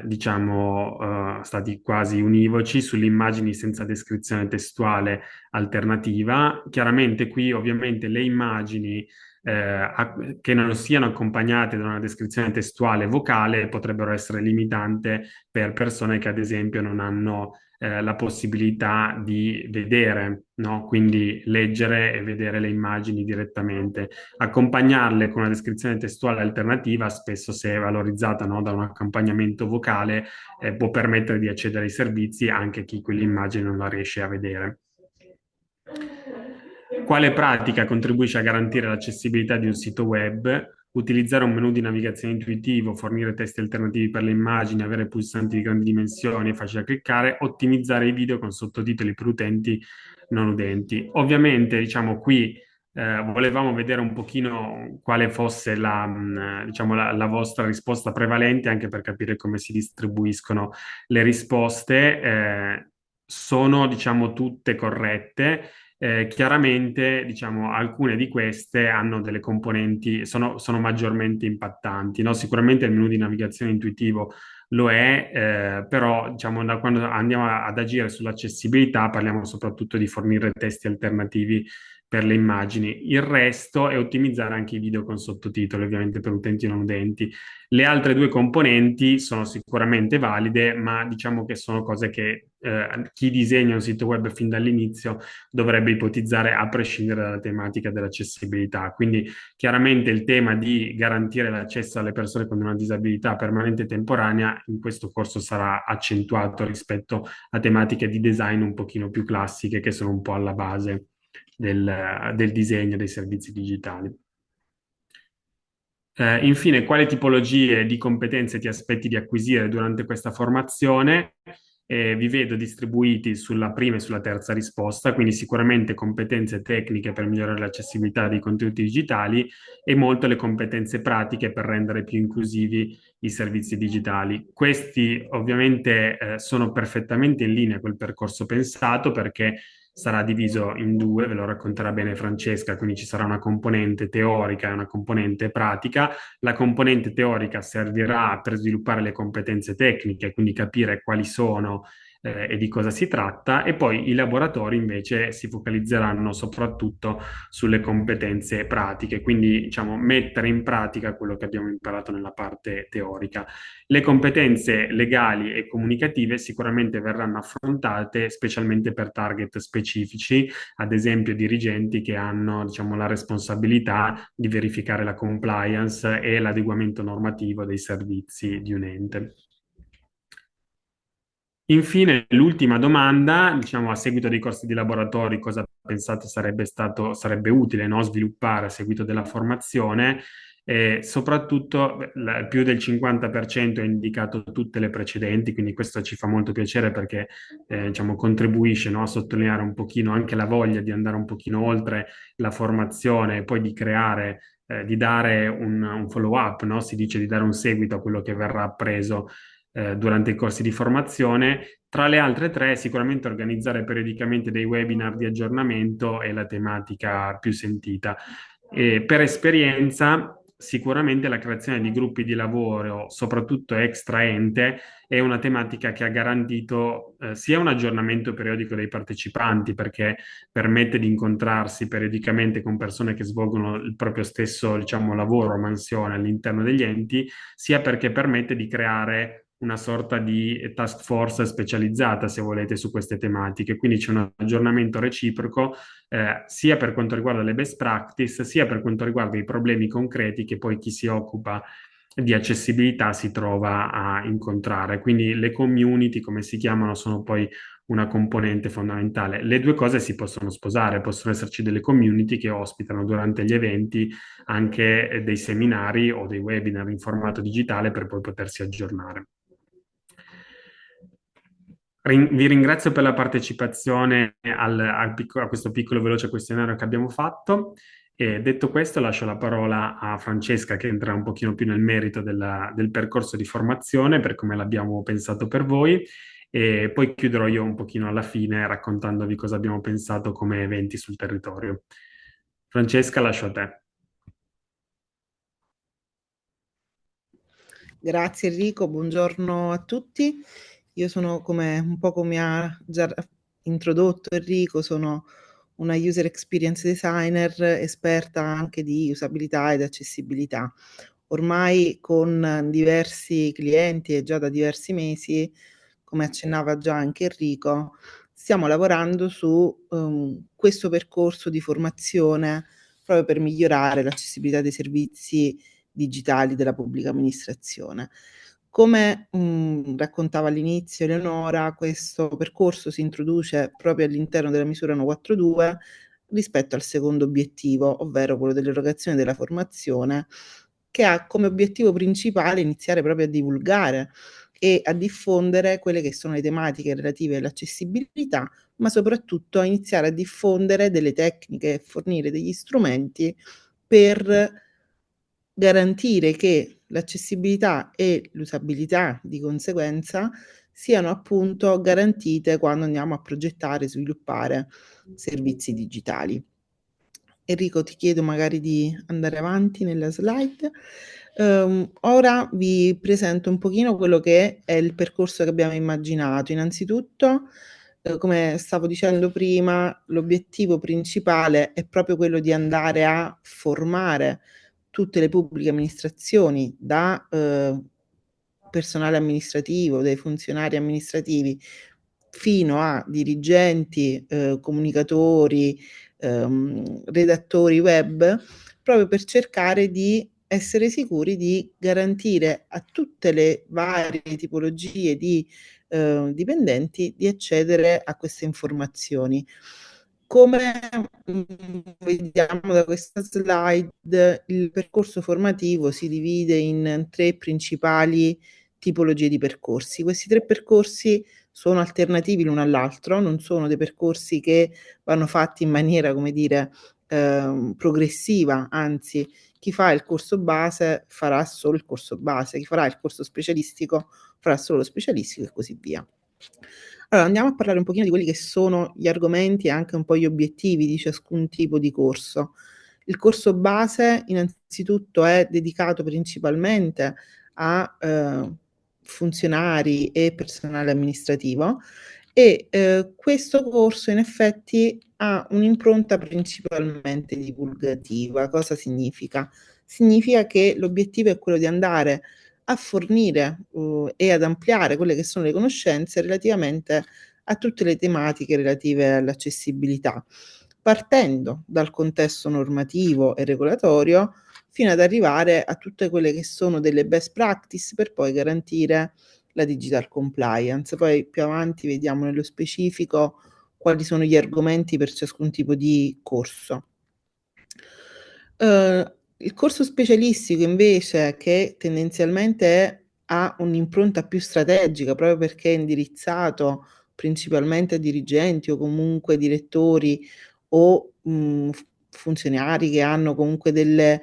diciamo, stati quasi univoci sulle immagini senza descrizione testuale alternativa. Chiaramente qui ovviamente le immagini che non siano accompagnate da una descrizione testuale vocale potrebbero essere limitante per persone che ad esempio non hanno la possibilità di vedere, no? Quindi leggere e vedere le immagini direttamente. Accompagnarle con una descrizione testuale alternativa, spesso se è valorizzata, no, da un accompagnamento vocale, può permettere di accedere ai servizi anche a chi quell'immagine non la riesce a vedere. Quale pratica contribuisce a garantire l'accessibilità di un sito web? Utilizzare un menu di navigazione intuitivo, fornire testi alternativi per le immagini, avere pulsanti di grandi dimensioni, facili da cliccare, ottimizzare i video con sottotitoli per utenti non udenti. Ovviamente, diciamo, qui volevamo vedere un pochino quale fosse diciamo, la vostra risposta prevalente, anche per capire come si distribuiscono le risposte. Sono, diciamo, tutte corrette. Chiaramente, diciamo, alcune di queste hanno delle componenti, sono maggiormente impattanti, no? Sicuramente il menu di navigazione intuitivo lo è, però diciamo, da quando andiamo ad agire sull'accessibilità parliamo soprattutto di fornire testi alternativi per le immagini. Il resto è ottimizzare anche i video con sottotitoli, ovviamente per utenti non udenti. Le altre due componenti sono sicuramente valide, ma diciamo che sono cose che chi disegna un sito web fin dall'inizio dovrebbe ipotizzare a prescindere dalla tematica dell'accessibilità. Quindi chiaramente il tema di garantire l'accesso alle persone con una disabilità permanente e temporanea in questo corso sarà accentuato rispetto a tematiche di design un pochino più classiche che sono un po' alla base del disegno dei servizi digitali. Infine, quali tipologie di competenze ti aspetti di acquisire durante questa formazione? Vi vedo distribuiti sulla prima e sulla terza risposta, quindi sicuramente competenze tecniche per migliorare l'accessibilità dei contenuti digitali e molto le competenze pratiche per rendere più inclusivi i servizi digitali. Questi ovviamente sono perfettamente in linea col percorso pensato perché sarà diviso in due, ve lo racconterà bene Francesca, quindi ci sarà una componente teorica e una componente pratica. La componente teorica servirà per sviluppare le competenze tecniche, quindi capire quali sono e di cosa si tratta, e poi i laboratori invece si focalizzeranno soprattutto sulle competenze pratiche, quindi diciamo mettere in pratica quello che abbiamo imparato nella parte teorica. Le competenze legali e comunicative sicuramente verranno affrontate specialmente per target specifici, ad esempio dirigenti che hanno, diciamo, la responsabilità di verificare la compliance e l'adeguamento normativo dei servizi di un ente. Infine, l'ultima domanda, diciamo, a seguito dei corsi di laboratorio, cosa pensate sarebbe utile, no, sviluppare a seguito della formazione? Soprattutto più del 50% è indicato tutte le precedenti, quindi questo ci fa molto piacere perché diciamo, contribuisce, no, a sottolineare un pochino anche la voglia di andare un pochino oltre la formazione e poi di creare, di dare un follow-up, no? Si dice di dare un seguito a quello che verrà appreso durante i corsi di formazione. Tra le altre tre, sicuramente organizzare periodicamente dei webinar di aggiornamento è la tematica più sentita. Per esperienza, sicuramente la creazione di gruppi di lavoro, soprattutto extra ente, è una tematica che ha garantito sia un aggiornamento periodico dei partecipanti, perché permette di incontrarsi periodicamente con persone che svolgono il proprio stesso, diciamo, lavoro, mansione all'interno degli enti, sia perché permette di creare una sorta di task force specializzata, se volete, su queste tematiche. Quindi c'è un aggiornamento reciproco sia per quanto riguarda le best practice, sia per quanto riguarda i problemi concreti che poi chi si occupa di accessibilità si trova a incontrare. Quindi le community, come si chiamano, sono poi una componente fondamentale. Le due cose si possono sposare, possono esserci delle community che ospitano durante gli eventi anche dei seminari o dei webinar in formato digitale per poi potersi aggiornare. Vi ringrazio per la partecipazione a questo piccolo veloce questionario che abbiamo fatto. E detto questo, lascio la parola a Francesca che entrerà un pochino più nel merito del percorso di formazione, per come l'abbiamo pensato per voi, e poi chiuderò io un pochino alla fine raccontandovi cosa abbiamo pensato come eventi sul territorio. Francesca, lascio a te. Grazie Enrico, buongiorno a tutti. Io sono, come ha già introdotto Enrico, sono una user experience designer esperta anche di usabilità ed accessibilità. Ormai con diversi clienti e già da diversi mesi, come accennava già anche Enrico, stiamo lavorando su questo percorso di formazione proprio per migliorare l'accessibilità dei servizi digitali della pubblica amministrazione. Come raccontava all'inizio Eleonora, questo percorso si introduce proprio all'interno della misura 142 rispetto al secondo obiettivo, ovvero quello dell'erogazione della formazione, che ha come obiettivo principale iniziare proprio a divulgare e a diffondere quelle che sono le tematiche relative all'accessibilità, ma soprattutto a iniziare a diffondere delle tecniche e fornire degli strumenti per garantire che l'accessibilità e l'usabilità di conseguenza siano appunto garantite quando andiamo a progettare e sviluppare servizi digitali. Enrico, ti chiedo magari di andare avanti nella slide. Ora vi presento un pochino quello che è il percorso che abbiamo immaginato. Innanzitutto, come stavo dicendo prima, l'obiettivo principale è proprio quello di andare a formare tutte le pubbliche amministrazioni, da personale amministrativo, dai funzionari amministrativi, fino a dirigenti, comunicatori, redattori web, proprio per cercare di essere sicuri di garantire a tutte le varie tipologie di dipendenti di accedere a queste informazioni. Come vediamo da questa slide, il percorso formativo si divide in 3 principali tipologie di percorsi. Questi 3 percorsi sono alternativi l'uno all'altro, non sono dei percorsi che vanno fatti in maniera, come dire, progressiva, anzi chi fa il corso base farà solo il corso base, chi farà il corso specialistico farà solo lo specialistico e così via. Allora, andiamo a parlare un pochino di quelli che sono gli argomenti e anche un po' gli obiettivi di ciascun tipo di corso. Il corso base, innanzitutto, è dedicato principalmente a funzionari e personale amministrativo e questo corso in effetti ha un'impronta principalmente divulgativa. Cosa significa? Significa che l'obiettivo è quello di andare a fornire e ad ampliare quelle che sono le conoscenze relativamente a tutte le tematiche relative all'accessibilità, partendo dal contesto normativo e regolatorio fino ad arrivare a tutte quelle che sono delle best practice per poi garantire la digital compliance. Poi più avanti vediamo nello specifico quali sono gli argomenti per ciascun tipo di corso. Il corso specialistico invece, che tendenzialmente ha un'impronta più strategica, proprio perché è indirizzato principalmente a dirigenti o comunque direttori o funzionari che hanno comunque delle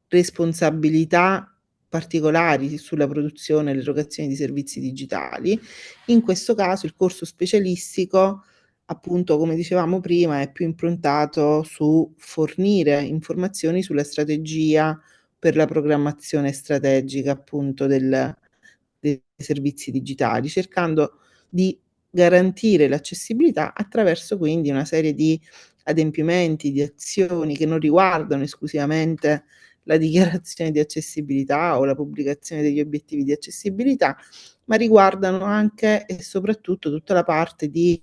responsabilità particolari sulla produzione e l'erogazione di servizi digitali. In questo caso il corso specialistico, appunto, come dicevamo prima, è più improntato su fornire informazioni sulla strategia per la programmazione strategica, appunto, dei servizi digitali, cercando di garantire l'accessibilità attraverso quindi una serie di adempimenti, di azioni che non riguardano esclusivamente la dichiarazione di accessibilità o la pubblicazione degli obiettivi di accessibilità, ma riguardano anche e soprattutto tutta la parte di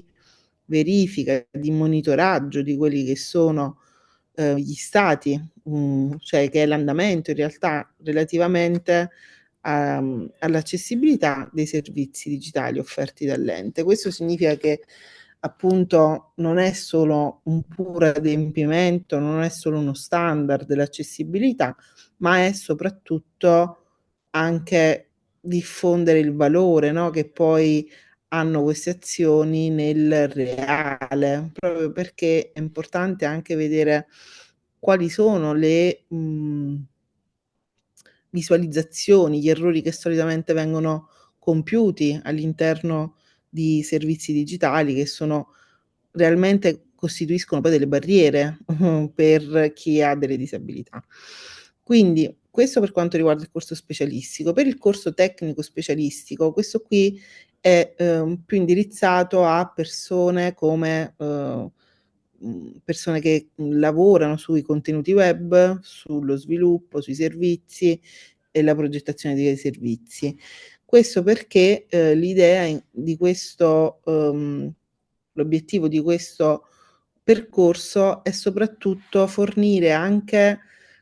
verifica, di monitoraggio di quelli che sono gli stati, cioè che è l'andamento in realtà relativamente all'accessibilità dei servizi digitali offerti dall'ente. Questo significa che appunto non è solo un puro adempimento, non è solo uno standard dell'accessibilità, ma è soprattutto anche diffondere il valore, no, che poi hanno queste azioni nel reale, proprio perché è importante anche vedere quali sono le visualizzazioni, gli errori che solitamente vengono compiuti all'interno di servizi digitali che sono realmente costituiscono poi delle barriere per chi ha delle disabilità. Quindi questo per quanto riguarda il corso specialistico. Per il corso tecnico specialistico, questo qui è più indirizzato a persone come persone che lavorano sui contenuti web, sullo sviluppo, sui servizi e la progettazione dei servizi. Questo perché l'idea di questo, l'obiettivo di questo percorso è soprattutto fornire anche,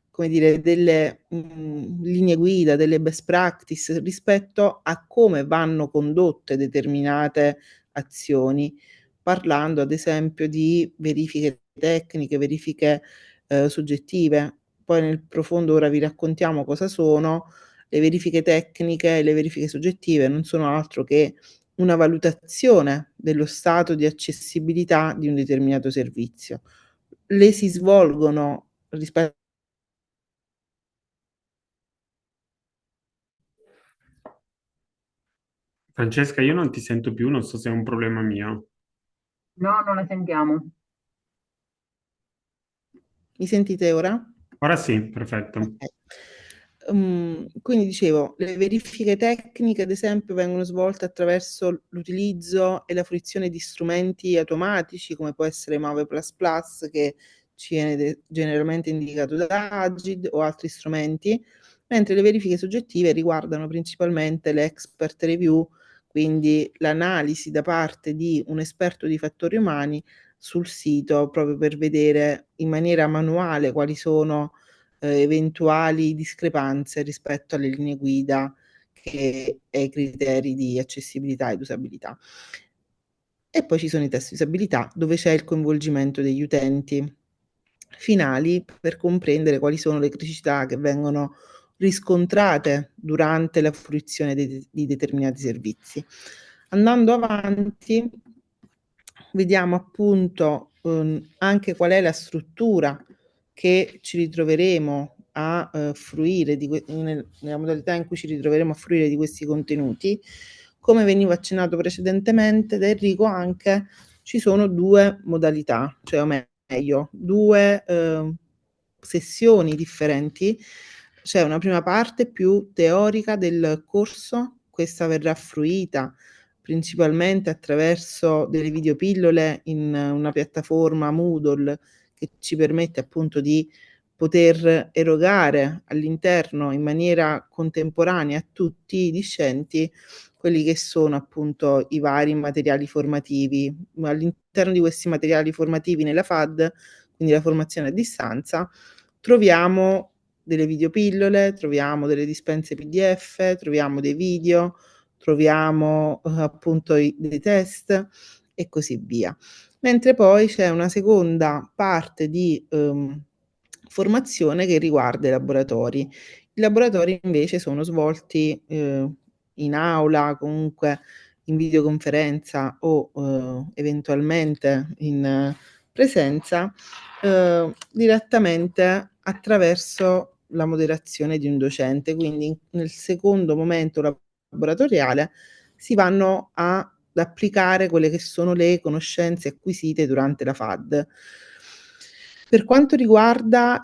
come dire, delle linee guida, delle best practice rispetto a come vanno condotte determinate azioni, parlando ad esempio di verifiche tecniche, verifiche soggettive. Poi nel profondo ora vi raccontiamo cosa sono. Le verifiche tecniche e le verifiche soggettive non sono altro che una valutazione dello stato di accessibilità di un determinato servizio. Le si svolgono rispetto. Francesca, io non ti sento più, non so se è un problema mio. No, non la sentiamo. Mi sentite ora? Ora sì, perfetto. Okay. Quindi dicevo, le verifiche tecniche ad esempio vengono svolte attraverso l'utilizzo e la fruizione di strumenti automatici come può essere Mave++, che ci viene generalmente indicato da Agid, o altri strumenti, mentre le verifiche soggettive riguardano principalmente l'expert review, quindi l'analisi da parte di un esperto di fattori umani sul sito, proprio per vedere in maniera manuale quali sono eventuali discrepanze rispetto alle linee guida e ai criteri di accessibilità ed usabilità. E poi ci sono i test di usabilità, dove c'è il coinvolgimento degli utenti finali per comprendere quali sono le criticità che vengono riscontrate durante la fruizione di determinati servizi. Andando avanti, vediamo appunto anche qual è la struttura che ci ritroveremo a fruire nella modalità in cui ci ritroveremo a fruire di questi contenuti. come veniva accennato precedentemente da Enrico anche, ci sono due modalità, cioè o meglio, due sessioni differenti. C'è una prima parte più teorica del corso, questa verrà fruita principalmente attraverso delle videopillole in una piattaforma Moodle che ci permette appunto di poter erogare all'interno in maniera contemporanea a tutti i discenti quelli che sono appunto i vari materiali formativi. All'interno di questi materiali formativi nella FAD, quindi la formazione a distanza, troviamo delle videopillole, troviamo delle dispense PDF, troviamo dei video, troviamo appunto dei test e così via. Mentre poi c'è una seconda parte di formazione che riguarda i laboratori. I laboratori invece sono svolti in aula, comunque in videoconferenza o eventualmente in presenza, direttamente attraverso la moderazione di un docente. Quindi nel secondo momento laboratoriale si vanno ad applicare quelle che sono le conoscenze acquisite durante la FAD. Per quanto riguarda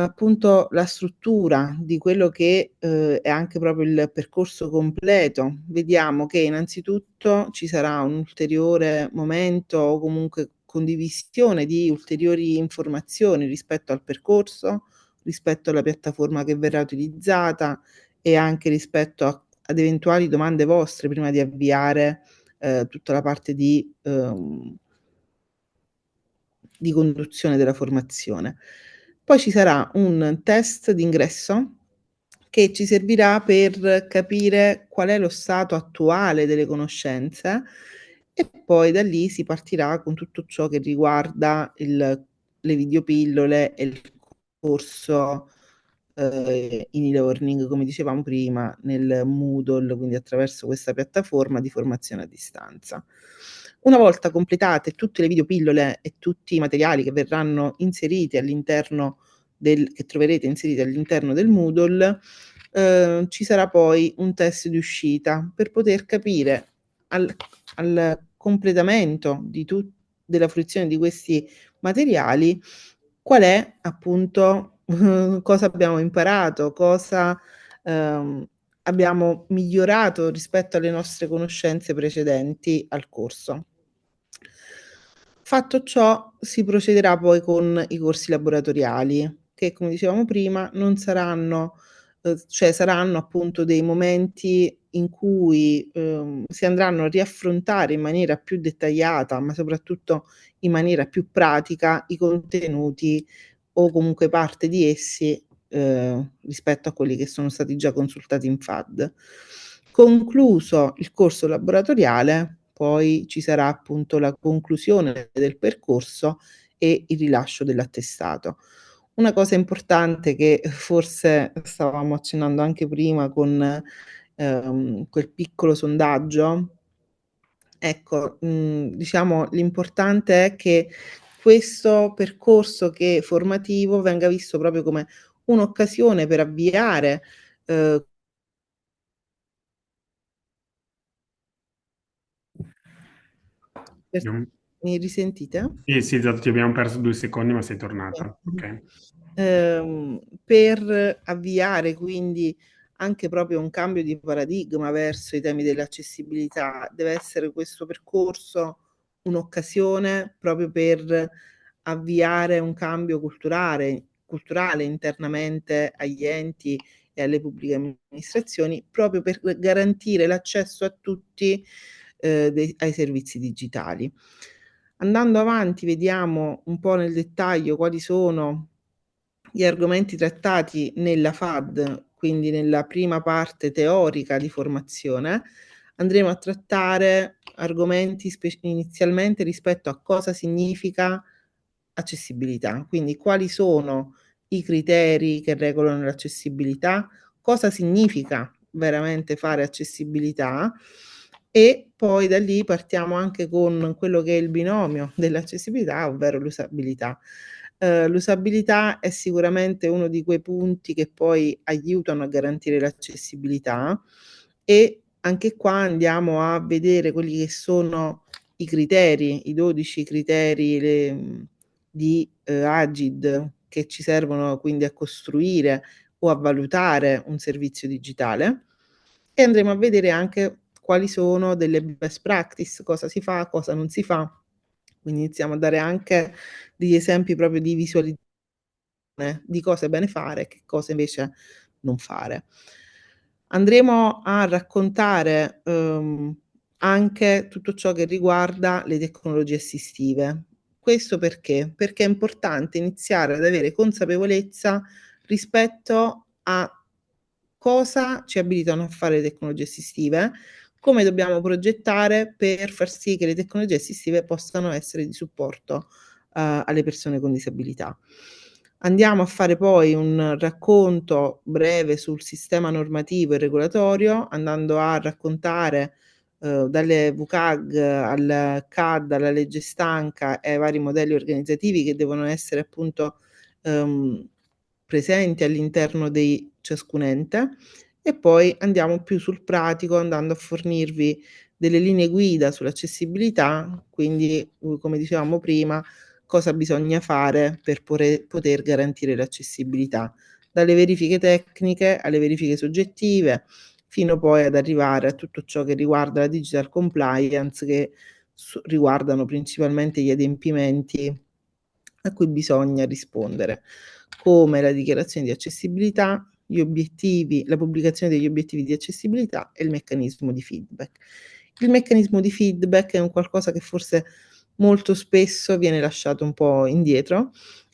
appunto la struttura di quello che è anche proprio il percorso completo, vediamo che innanzitutto ci sarà un ulteriore momento o comunque condivisione di ulteriori informazioni rispetto al percorso, rispetto alla piattaforma che verrà utilizzata e anche rispetto ad eventuali domande vostre prima di avviare tutta la parte di conduzione della formazione. Poi ci sarà un test d'ingresso che ci servirà per capire qual è lo stato attuale delle conoscenze e poi da lì si partirà con tutto ciò che riguarda le videopillole e il corso in e-learning, come dicevamo prima, nel Moodle, quindi attraverso questa piattaforma di formazione a distanza. Una volta completate tutte le videopillole e tutti i materiali che verranno inseriti all'interno che troverete inseriti all'interno del Moodle, ci sarà poi un test di uscita per poter capire al completamento della fruizione di questi materiali qual è appunto cosa abbiamo imparato, cosa abbiamo migliorato rispetto alle nostre conoscenze precedenti al corso. Fatto ciò, si procederà poi con i corsi laboratoriali, che come dicevamo prima non saranno, cioè saranno appunto dei momenti in cui si andranno a riaffrontare in maniera più dettagliata, ma soprattutto in maniera più pratica, i contenuti o comunque parte di essi rispetto a quelli che sono stati già consultati in FAD. Concluso il corso laboratoriale, poi ci sarà appunto la conclusione del percorso e il rilascio dell'attestato. Una cosa importante che forse stavamo accennando anche prima con quel piccolo sondaggio, ecco, diciamo l'importante è che questo percorso formativo venga visto proprio come un'occasione per avviare mi risentite? Sì, esatto, ti abbiamo perso 2 secondi, ma sei tornata. Ok. Per avviare quindi anche proprio un cambio di paradigma verso i temi dell'accessibilità, deve essere questo percorso un'occasione proprio per avviare un cambio culturale internamente agli enti e alle pubbliche amministrazioni, proprio per garantire l'accesso a tutti ai servizi digitali. Andando avanti, vediamo un po' nel dettaglio quali sono gli argomenti trattati nella FAD, quindi nella prima parte teorica di formazione. Andremo a trattare argomenti inizialmente rispetto a cosa significa accessibilità, quindi quali sono i criteri che regolano l'accessibilità, cosa significa veramente fare accessibilità e poi da lì partiamo anche con quello che è il binomio dell'accessibilità, ovvero l'usabilità. L'usabilità è sicuramente uno di quei punti che poi aiutano a garantire l'accessibilità e anche qua andiamo a vedere quelli che sono i criteri, i 12 criteri di Agid che ci servono quindi a costruire o a valutare un servizio digitale, e andremo a vedere anche quali sono delle best practice, cosa si fa, cosa non si fa. Quindi iniziamo a dare anche degli esempi proprio di visualizzazione di cosa è bene fare e che cosa invece non fare. Andremo a raccontare anche tutto ciò che riguarda le tecnologie assistive. Questo perché? Perché è importante iniziare ad avere consapevolezza rispetto a cosa ci abilitano a fare le tecnologie assistive, come dobbiamo progettare per far sì che le tecnologie assistive possano essere di supporto alle persone con disabilità. Andiamo a fare poi un racconto breve sul sistema normativo e regolatorio, andando a raccontare dalle WCAG al CAD, alla legge stanca e ai vari modelli organizzativi che devono essere appunto presenti all'interno di ciascun ente, e poi andiamo più sul pratico andando a fornirvi delle linee guida sull'accessibilità, quindi come dicevamo prima, cosa bisogna fare per poter garantire l'accessibilità, dalle verifiche tecniche alle verifiche soggettive, fino poi ad arrivare a tutto ciò che riguarda la digital compliance, che riguardano principalmente gli adempimenti a cui bisogna rispondere, come la dichiarazione di accessibilità, gli obiettivi, la pubblicazione degli obiettivi di accessibilità e il meccanismo di feedback. Il meccanismo di feedback è un qualcosa che forse molto spesso viene lasciato un po' indietro,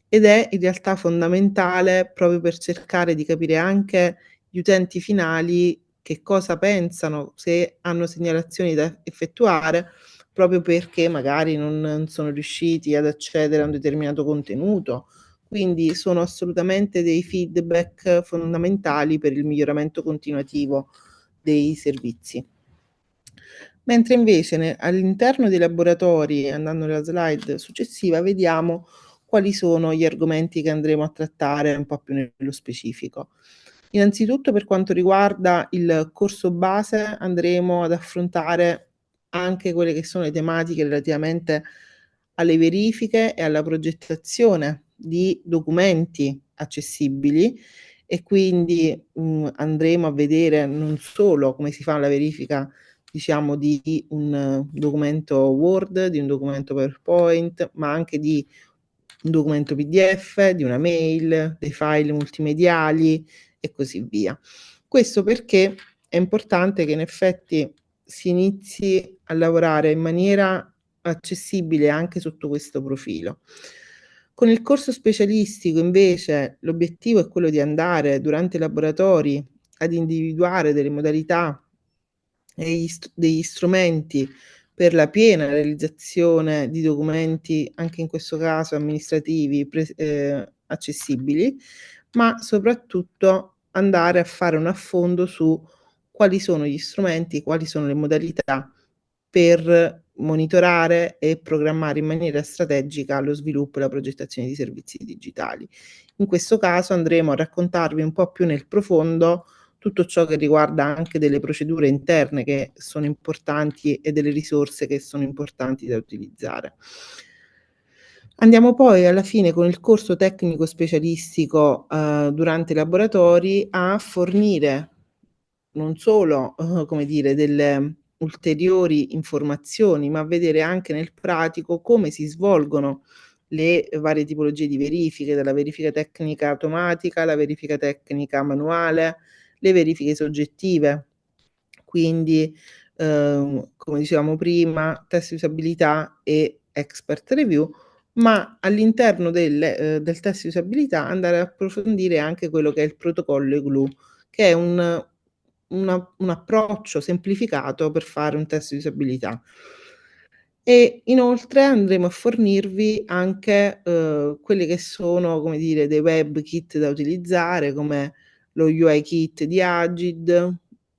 ed è in realtà fondamentale proprio per cercare di capire anche gli utenti finali che cosa pensano, se hanno segnalazioni da effettuare, proprio perché magari non sono riusciti ad accedere a un determinato contenuto. Quindi sono assolutamente dei feedback fondamentali per il miglioramento continuativo dei servizi. Mentre invece all'interno dei laboratori, andando nella slide successiva, vediamo quali sono gli argomenti che andremo a trattare un po' più nello specifico. Innanzitutto, per quanto riguarda il corso base, andremo ad affrontare anche quelle che sono le tematiche relativamente alle verifiche e alla progettazione di documenti accessibili, e quindi andremo a vedere non solo come si fa la verifica, diciamo, di un documento Word, di un documento PowerPoint, ma anche di un documento PDF, di una mail, dei file multimediali e così via. Questo perché è importante che in effetti si inizi a lavorare in maniera accessibile anche sotto questo profilo. Con il corso specialistico invece l'obiettivo è quello di andare durante i laboratori ad individuare delle modalità e degli strumenti per la piena realizzazione di documenti, anche in questo caso amministrativi, accessibili, ma soprattutto andare a fare un affondo su quali sono gli strumenti, quali sono le modalità per monitorare e programmare in maniera strategica lo sviluppo e la progettazione di servizi digitali. In questo caso andremo a raccontarvi un po' più nel profondo tutto ciò che riguarda anche delle procedure interne che sono importanti e delle risorse che sono importanti da utilizzare. Andiamo poi alla fine con il corso tecnico specialistico durante i laboratori a fornire non solo come dire, delle ulteriori informazioni, ma a vedere anche nel pratico come si svolgono le varie tipologie di verifiche, dalla verifica tecnica automatica alla verifica tecnica manuale, le verifiche soggettive, quindi come dicevamo prima, test di usabilità e expert review, ma all'interno del test di usabilità andare ad approfondire anche quello che è il protocollo EGLU, che è un approccio semplificato per fare un test di usabilità. E inoltre andremo a fornirvi anche quelli che sono, come dire, dei web kit da utilizzare, come lo UI kit di Agid,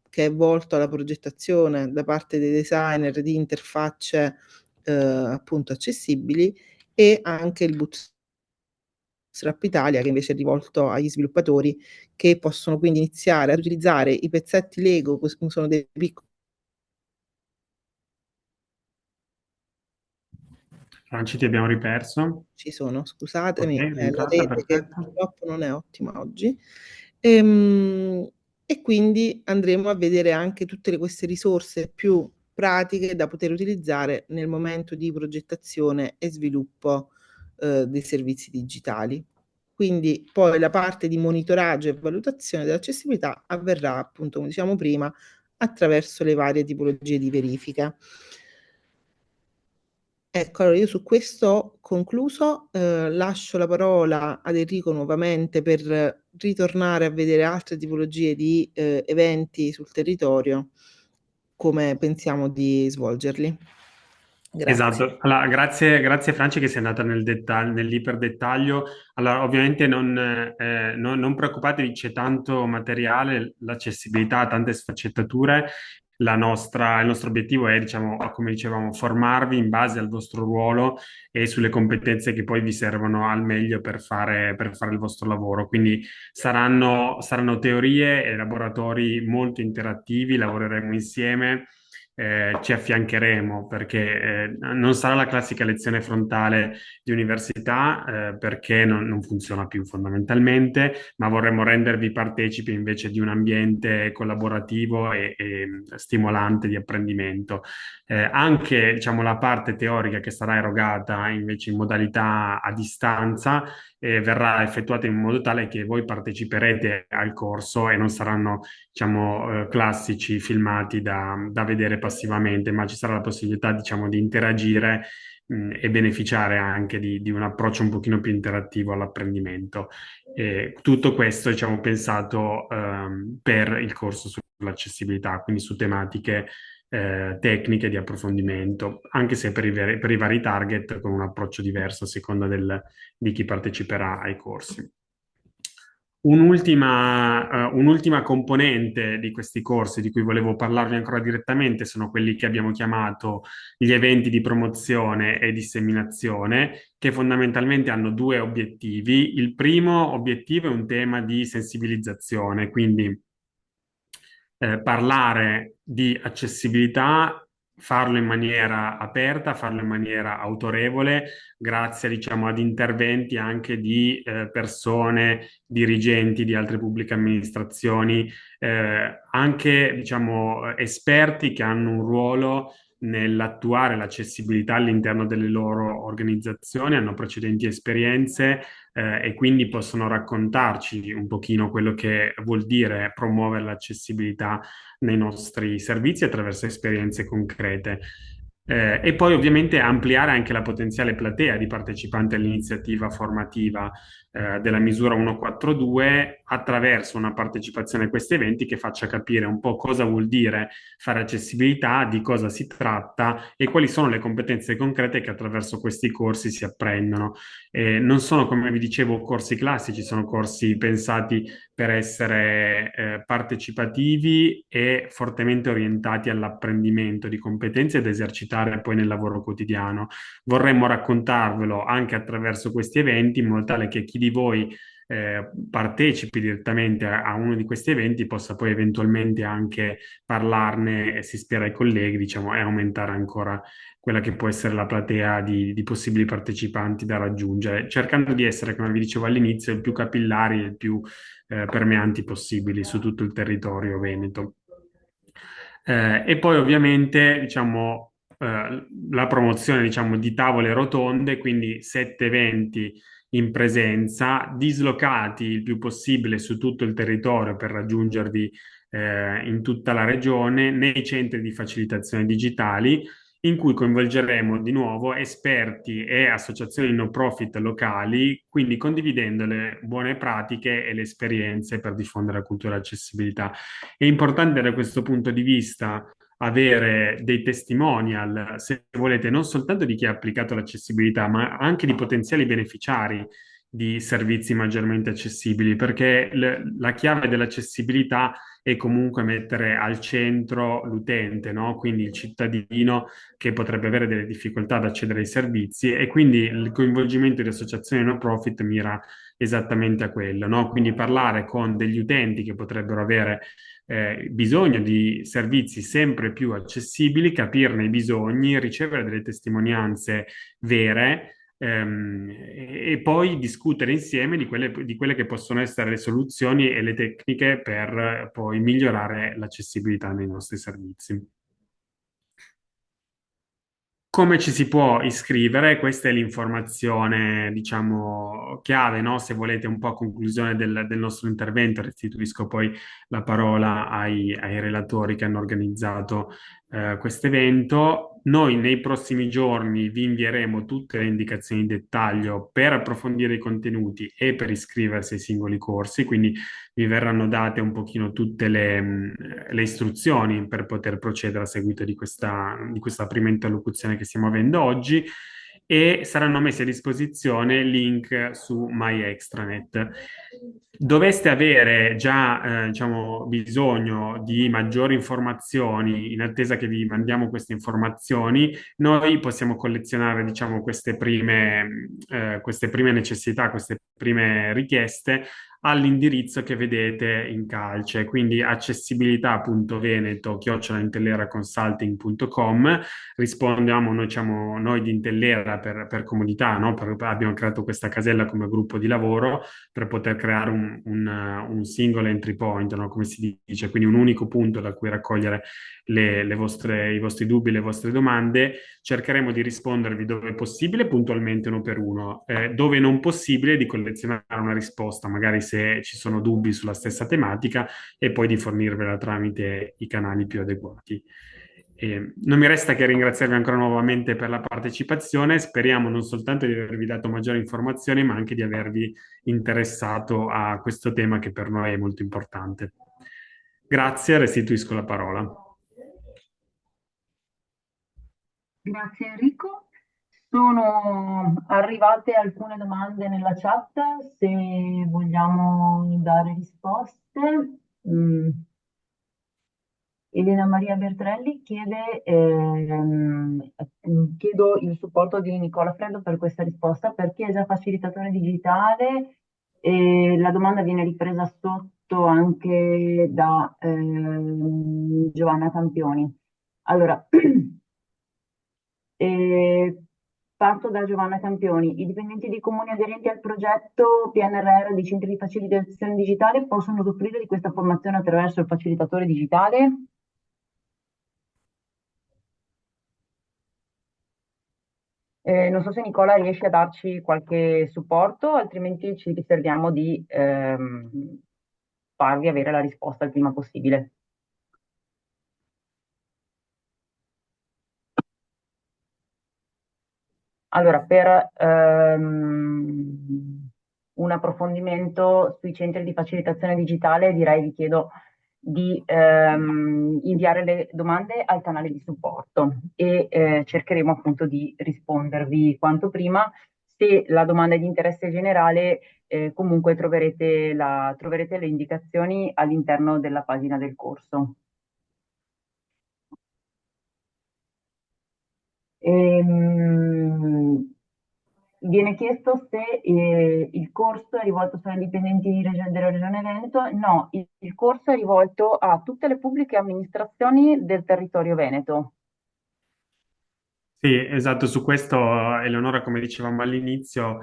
che è volto alla progettazione da parte dei designer di interfacce appunto accessibili, e anche il Bootstrap Italia, che invece è rivolto agli sviluppatori, che possono quindi iniziare ad utilizzare i pezzetti Lego, sono dei piccoli Franci, ti abbiamo riperso. Ci sono, Ok, scusatemi, è la rientrata, rete che perfetto. purtroppo non è ottima oggi. Ehm, E quindi andremo a vedere anche tutte queste risorse più pratiche da poter utilizzare nel momento di progettazione e sviluppo dei servizi digitali. Quindi poi la parte di monitoraggio e valutazione dell'accessibilità avverrà, appunto, come diciamo prima, attraverso le varie tipologie di verifica. Ecco, allora io su questo ho concluso, lascio la parola ad Enrico nuovamente per ritornare a vedere altre tipologie di eventi sul territorio, come pensiamo di svolgerli. Grazie. Esatto, allora, grazie Franci che sei andata nell'iperdettaglio. Allora, ovviamente non preoccupatevi, c'è tanto materiale, l'accessibilità ha tante sfaccettature. Il nostro obiettivo è, diciamo, come dicevamo, formarvi in base al vostro ruolo e sulle competenze che poi vi servono al meglio per fare il vostro lavoro. Quindi saranno teorie e laboratori molto interattivi, lavoreremo insieme, ci affiancheremo perché non sarà la classica lezione frontale di università, perché non funziona più fondamentalmente, ma vorremmo rendervi partecipi invece di un ambiente collaborativo e stimolante di apprendimento. Anche, diciamo, la parte teorica che sarà erogata invece in modalità a distanza verrà effettuata in modo tale che voi parteciperete al corso e non saranno, diciamo, classici filmati da vedere passivamente, ma ci sarà la possibilità, diciamo, di interagire e beneficiare anche di un approccio un pochino più interattivo all'apprendimento. Tutto questo, diciamo, pensato per il corso sull'accessibilità, quindi su tematiche tecniche di approfondimento, anche se per i vari target con un approccio diverso a seconda di chi parteciperà ai corsi. Un'ultima componente di questi corsi di cui volevo parlarvi ancora direttamente sono quelli che abbiamo chiamato gli eventi di promozione e disseminazione, che fondamentalmente hanno due obiettivi. Il primo obiettivo è un tema di sensibilizzazione, quindi parlare di accessibilità, farlo in maniera aperta, farlo in maniera autorevole, grazie, diciamo, ad interventi anche di persone, dirigenti di altre pubbliche amministrazioni, anche, diciamo, esperti che hanno un ruolo nell'attuare l'accessibilità all'interno delle loro organizzazioni, hanno precedenti esperienze e quindi possono raccontarci un pochino quello che vuol dire promuovere l'accessibilità nei nostri servizi attraverso esperienze concrete. E poi ovviamente ampliare anche la potenziale platea di partecipanti all'iniziativa formativa della misura 142 attraverso una partecipazione a questi eventi che faccia capire un po' cosa vuol dire fare accessibilità, di cosa si tratta e quali sono le competenze concrete che attraverso questi corsi si apprendono. Non sono, come vi dicevo, corsi classici, sono corsi pensati per essere partecipativi e fortemente orientati all'apprendimento di competenze da esercitare poi nel lavoro quotidiano. Vorremmo raccontarvelo anche attraverso questi eventi in modo tale che chi di voi partecipi direttamente a uno di questi eventi possa poi eventualmente anche parlarne e si spera ai colleghi, diciamo, e aumentare ancora quella che può essere la platea di possibili partecipanti da raggiungere, cercando di essere, come vi dicevo all'inizio, il più capillari e il più permeanti possibili su tutto il territorio veneto. E poi ovviamente, diciamo, la promozione, diciamo, di tavole rotonde, quindi 7 eventi in presenza, dislocati il più possibile su tutto il territorio per raggiungervi in tutta la regione, nei centri di facilitazione digitali, in cui coinvolgeremo di nuovo esperti e associazioni no profit locali, quindi condividendo le buone pratiche e le esperienze per diffondere la cultura dell'accessibilità. È importante da questo punto di vista avere dei testimonial, se volete, non soltanto di chi ha applicato l'accessibilità, ma anche di potenziali beneficiari di servizi maggiormente accessibili, perché la chiave dell'accessibilità è comunque mettere al centro l'utente, no? Quindi il cittadino che potrebbe avere delle difficoltà ad accedere ai servizi, e quindi il coinvolgimento di associazioni no profit mira esattamente a quello, no? Quindi parlare con degli utenti che potrebbero avere bisogno di servizi sempre più accessibili, capirne i bisogni, ricevere delle testimonianze vere, e poi discutere insieme di quelle che possono essere le soluzioni e le tecniche per poi migliorare l'accessibilità dei nostri servizi. Come ci si può iscrivere? Questa è l'informazione, diciamo, chiave, no? Se volete un po' a conclusione del nostro intervento, restituisco poi la parola ai relatori che hanno organizzato questo evento. Noi nei prossimi giorni vi invieremo tutte le indicazioni in dettaglio per approfondire i contenuti e per iscriversi ai singoli corsi, quindi vi verranno date un pochino tutte le istruzioni per poter procedere a seguito di questa prima interlocuzione che stiamo avendo oggi, e saranno messi a disposizione link su MyExtranet. Doveste avere già diciamo, bisogno di maggiori informazioni in attesa che vi mandiamo queste informazioni, noi possiamo collezionare diciamo, queste prime necessità, queste prime richieste all'indirizzo che vedete in calce, quindi accessibilità.veneto@intelleraconsulting.com. Rispondiamo noi, diciamo, noi di Intellera per comodità, no? Abbiamo creato questa casella come gruppo di lavoro per poter creare un single entry point, no? Come si dice, quindi un unico punto da cui raccogliere i vostri dubbi, le vostre domande. Cercheremo di rispondervi dove è possibile, puntualmente uno per uno, dove non possibile di collezionare una risposta, magari se ci sono dubbi sulla stessa tematica, e poi di fornirvela tramite i canali più adeguati. Non mi resta che ringraziarvi ancora nuovamente per la partecipazione. Speriamo non soltanto di avervi dato maggiori informazioni, ma anche di avervi interessato a questo tema che per noi è molto importante. Grazie, restituisco la parola. Grazie Enrico. Sono arrivate alcune domande nella chat, se vogliamo dare risposte. Elena Maria Bertrelli chiede, chiedo il supporto di Nicola Freddo per questa risposta, per chi è già facilitatore digitale, e la domanda viene ripresa sotto anche da Giovanna Campioni. Allora, parto da Giovanna Campioni. I dipendenti dei comuni aderenti al progetto PNRR dei centri di facilitazione digitale possono usufruire di questa formazione attraverso il facilitatore digitale? Non so se Nicola riesce a darci qualche supporto, altrimenti ci riserviamo di farvi avere la risposta il prima possibile. Allora, per un approfondimento sui centri di facilitazione digitale, direi vi chiedo di inviare le domande al canale di supporto e cercheremo appunto di rispondervi quanto prima. Se la domanda è di interesse generale, comunque troverete le indicazioni all'interno della pagina del corso. Viene chiesto se il corso è rivolto solo ai dipendenti della Regione Veneto. No, il corso è rivolto a tutte le pubbliche amministrazioni del territorio veneto. Sì, esatto, su questo, Eleonora, come dicevamo all'inizio,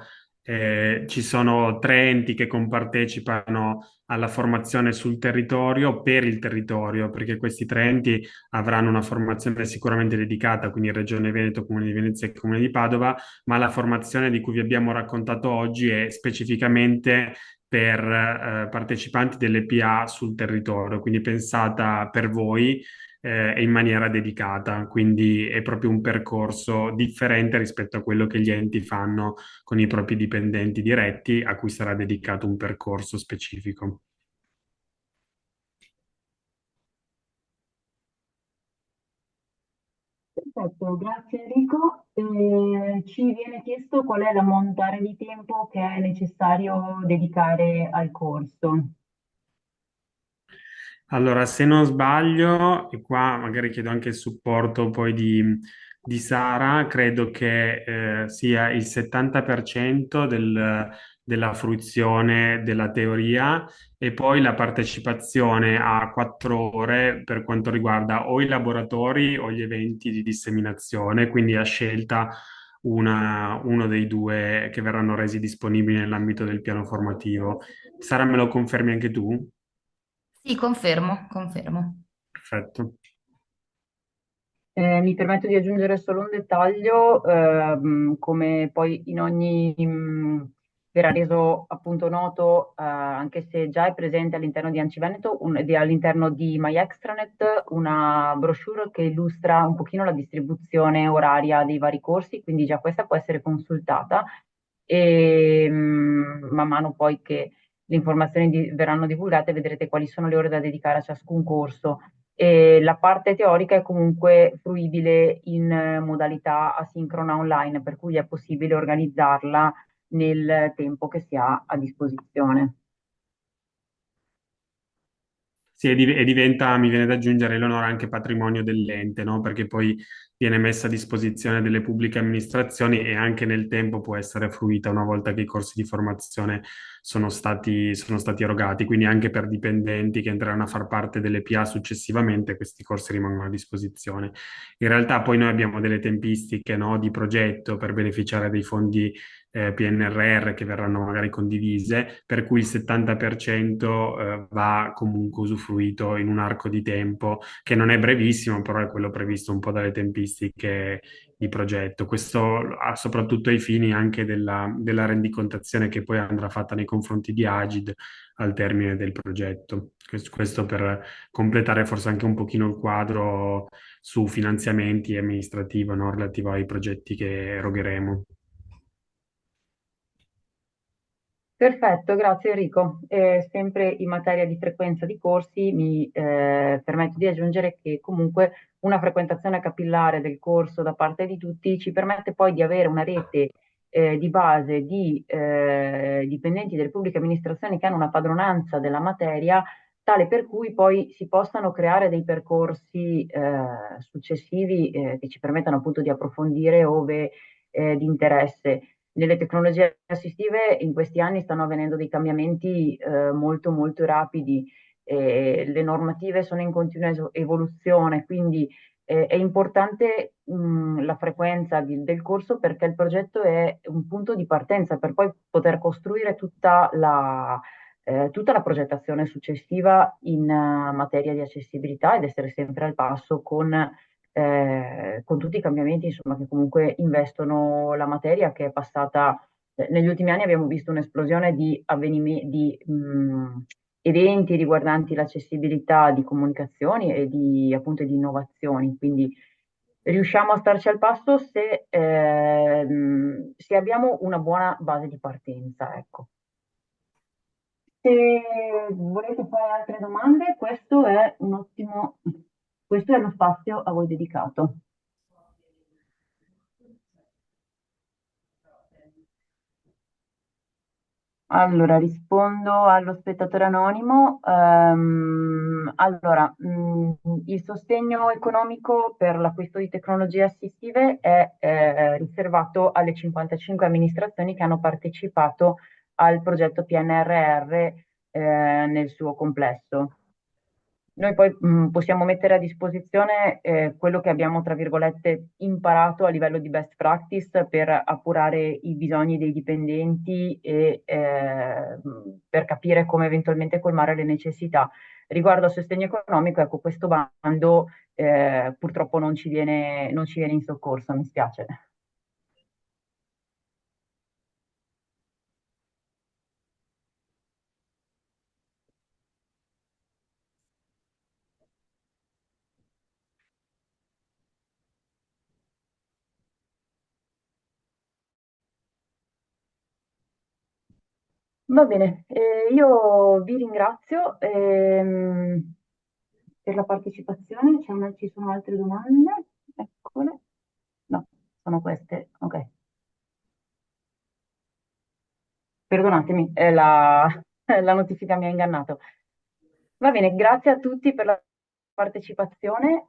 ci sono 3 enti che compartecipano alla formazione sul territorio, per il territorio, perché questi 3 enti avranno una formazione sicuramente dedicata, quindi Regione Veneto, Comune di Venezia e Comune di Padova, ma la formazione di cui vi abbiamo raccontato oggi è specificamente per partecipanti delle PA sul territorio, quindi pensata per voi e in maniera dedicata, quindi è proprio un percorso differente rispetto a quello che gli enti fanno con i propri dipendenti diretti, a cui sarà dedicato un percorso specifico. Perfetto, grazie Enrico. Ci viene chiesto qual è l'ammontare di tempo che è necessario dedicare al corso. Allora, se non sbaglio, e qua magari chiedo anche il supporto poi di Sara, credo che sia il 70% della fruizione della teoria e poi la partecipazione a 4 ore per quanto riguarda o i laboratori o gli eventi di disseminazione, quindi a scelta uno dei due che verranno resi disponibili nell'ambito del piano formativo. Sara, me lo confermi anche tu? Sì, confermo, confermo. Perfetto. Mi permetto di aggiungere solo un dettaglio, come poi in ogni verrà reso appunto noto, anche se già è presente all'interno di Anci Veneto, all'interno di MyExtranet, una brochure che illustra un pochino la distribuzione oraria dei vari corsi, quindi già questa può essere consultata e man mano poi che le informazioni verranno divulgate vedrete quali sono le ore da dedicare a ciascun corso. E la parte teorica è comunque fruibile in modalità asincrona online, per cui è possibile organizzarla nel tempo che si ha a disposizione. Sì, e diventa, mi viene da aggiungere, Eleonora, anche patrimonio dell'ente, no? Perché poi viene messa a disposizione delle pubbliche amministrazioni e anche nel tempo può essere fruita una volta che i corsi di formazione sono stati erogati. Quindi anche per dipendenti che entreranno a far parte delle PA successivamente, questi corsi rimangono a disposizione. In realtà poi noi abbiamo delle tempistiche, no, di progetto per beneficiare dei fondi PNRR che verranno magari condivise, per cui il 70% va comunque usufruito in un arco di tempo che non è brevissimo, però è quello previsto un po' dalle tempistiche di progetto. Questo ha soprattutto ai fini anche della rendicontazione che poi andrà fatta nei confronti di Agid al termine del progetto. Questo per completare forse anche un pochino il quadro su finanziamenti amministrativi, no, relativo ai progetti che erogheremo. Perfetto, grazie Enrico. Sempre in materia di frequenza di corsi mi permetto di aggiungere che comunque una frequentazione capillare del corso da parte di tutti ci permette poi di avere una rete di base di dipendenti delle pubbliche amministrazioni che hanno una padronanza della materia, tale per cui poi si possano creare dei percorsi successivi che ci permettano appunto di approfondire ove di interesse. Nelle tecnologie assistive in questi anni stanno avvenendo dei cambiamenti molto molto rapidi, le normative sono in continua evoluzione, quindi è importante la frequenza del corso perché il progetto è un punto di partenza per poi poter costruire tutta la progettazione successiva in materia di accessibilità ed essere sempre al passo con tutti i cambiamenti, insomma, che comunque investono la materia che è passata. Negli ultimi anni abbiamo visto un'esplosione di eventi riguardanti l'accessibilità di comunicazioni e appunto, di innovazioni. Quindi riusciamo a starci al passo se abbiamo una buona base di partenza, ecco. Se volete fare altre domande, questo è lo spazio a voi dedicato. Allora, rispondo allo spettatore anonimo. Allora, il sostegno economico per l'acquisto di tecnologie assistive è riservato alle 55 amministrazioni che hanno partecipato al progetto PNRR nel suo complesso. Noi poi possiamo mettere a disposizione quello che abbiamo, tra virgolette, imparato a livello di best practice per appurare i bisogni dei dipendenti e per capire come eventualmente colmare le necessità. Riguardo al sostegno economico, ecco, questo bando purtroppo non ci viene in soccorso, mi spiace. Va bene, io vi ringrazio per la partecipazione. Ci sono altre domande? Eccole. No, Sono queste? Ok. Perdonatemi, la notifica mi ha ingannato. Va bene, grazie a tutti per la partecipazione.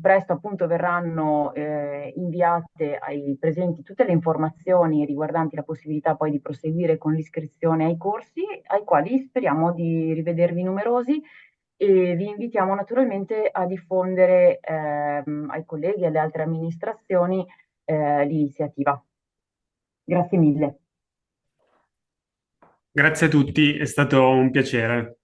Presto appunto verranno inviate ai presenti tutte le informazioni riguardanti la possibilità poi di proseguire con l'iscrizione ai corsi, ai quali speriamo di rivedervi numerosi e vi invitiamo naturalmente a diffondere ai colleghi e alle altre amministrazioni l'iniziativa. Grazie mille. Grazie a tutti, è stato un piacere.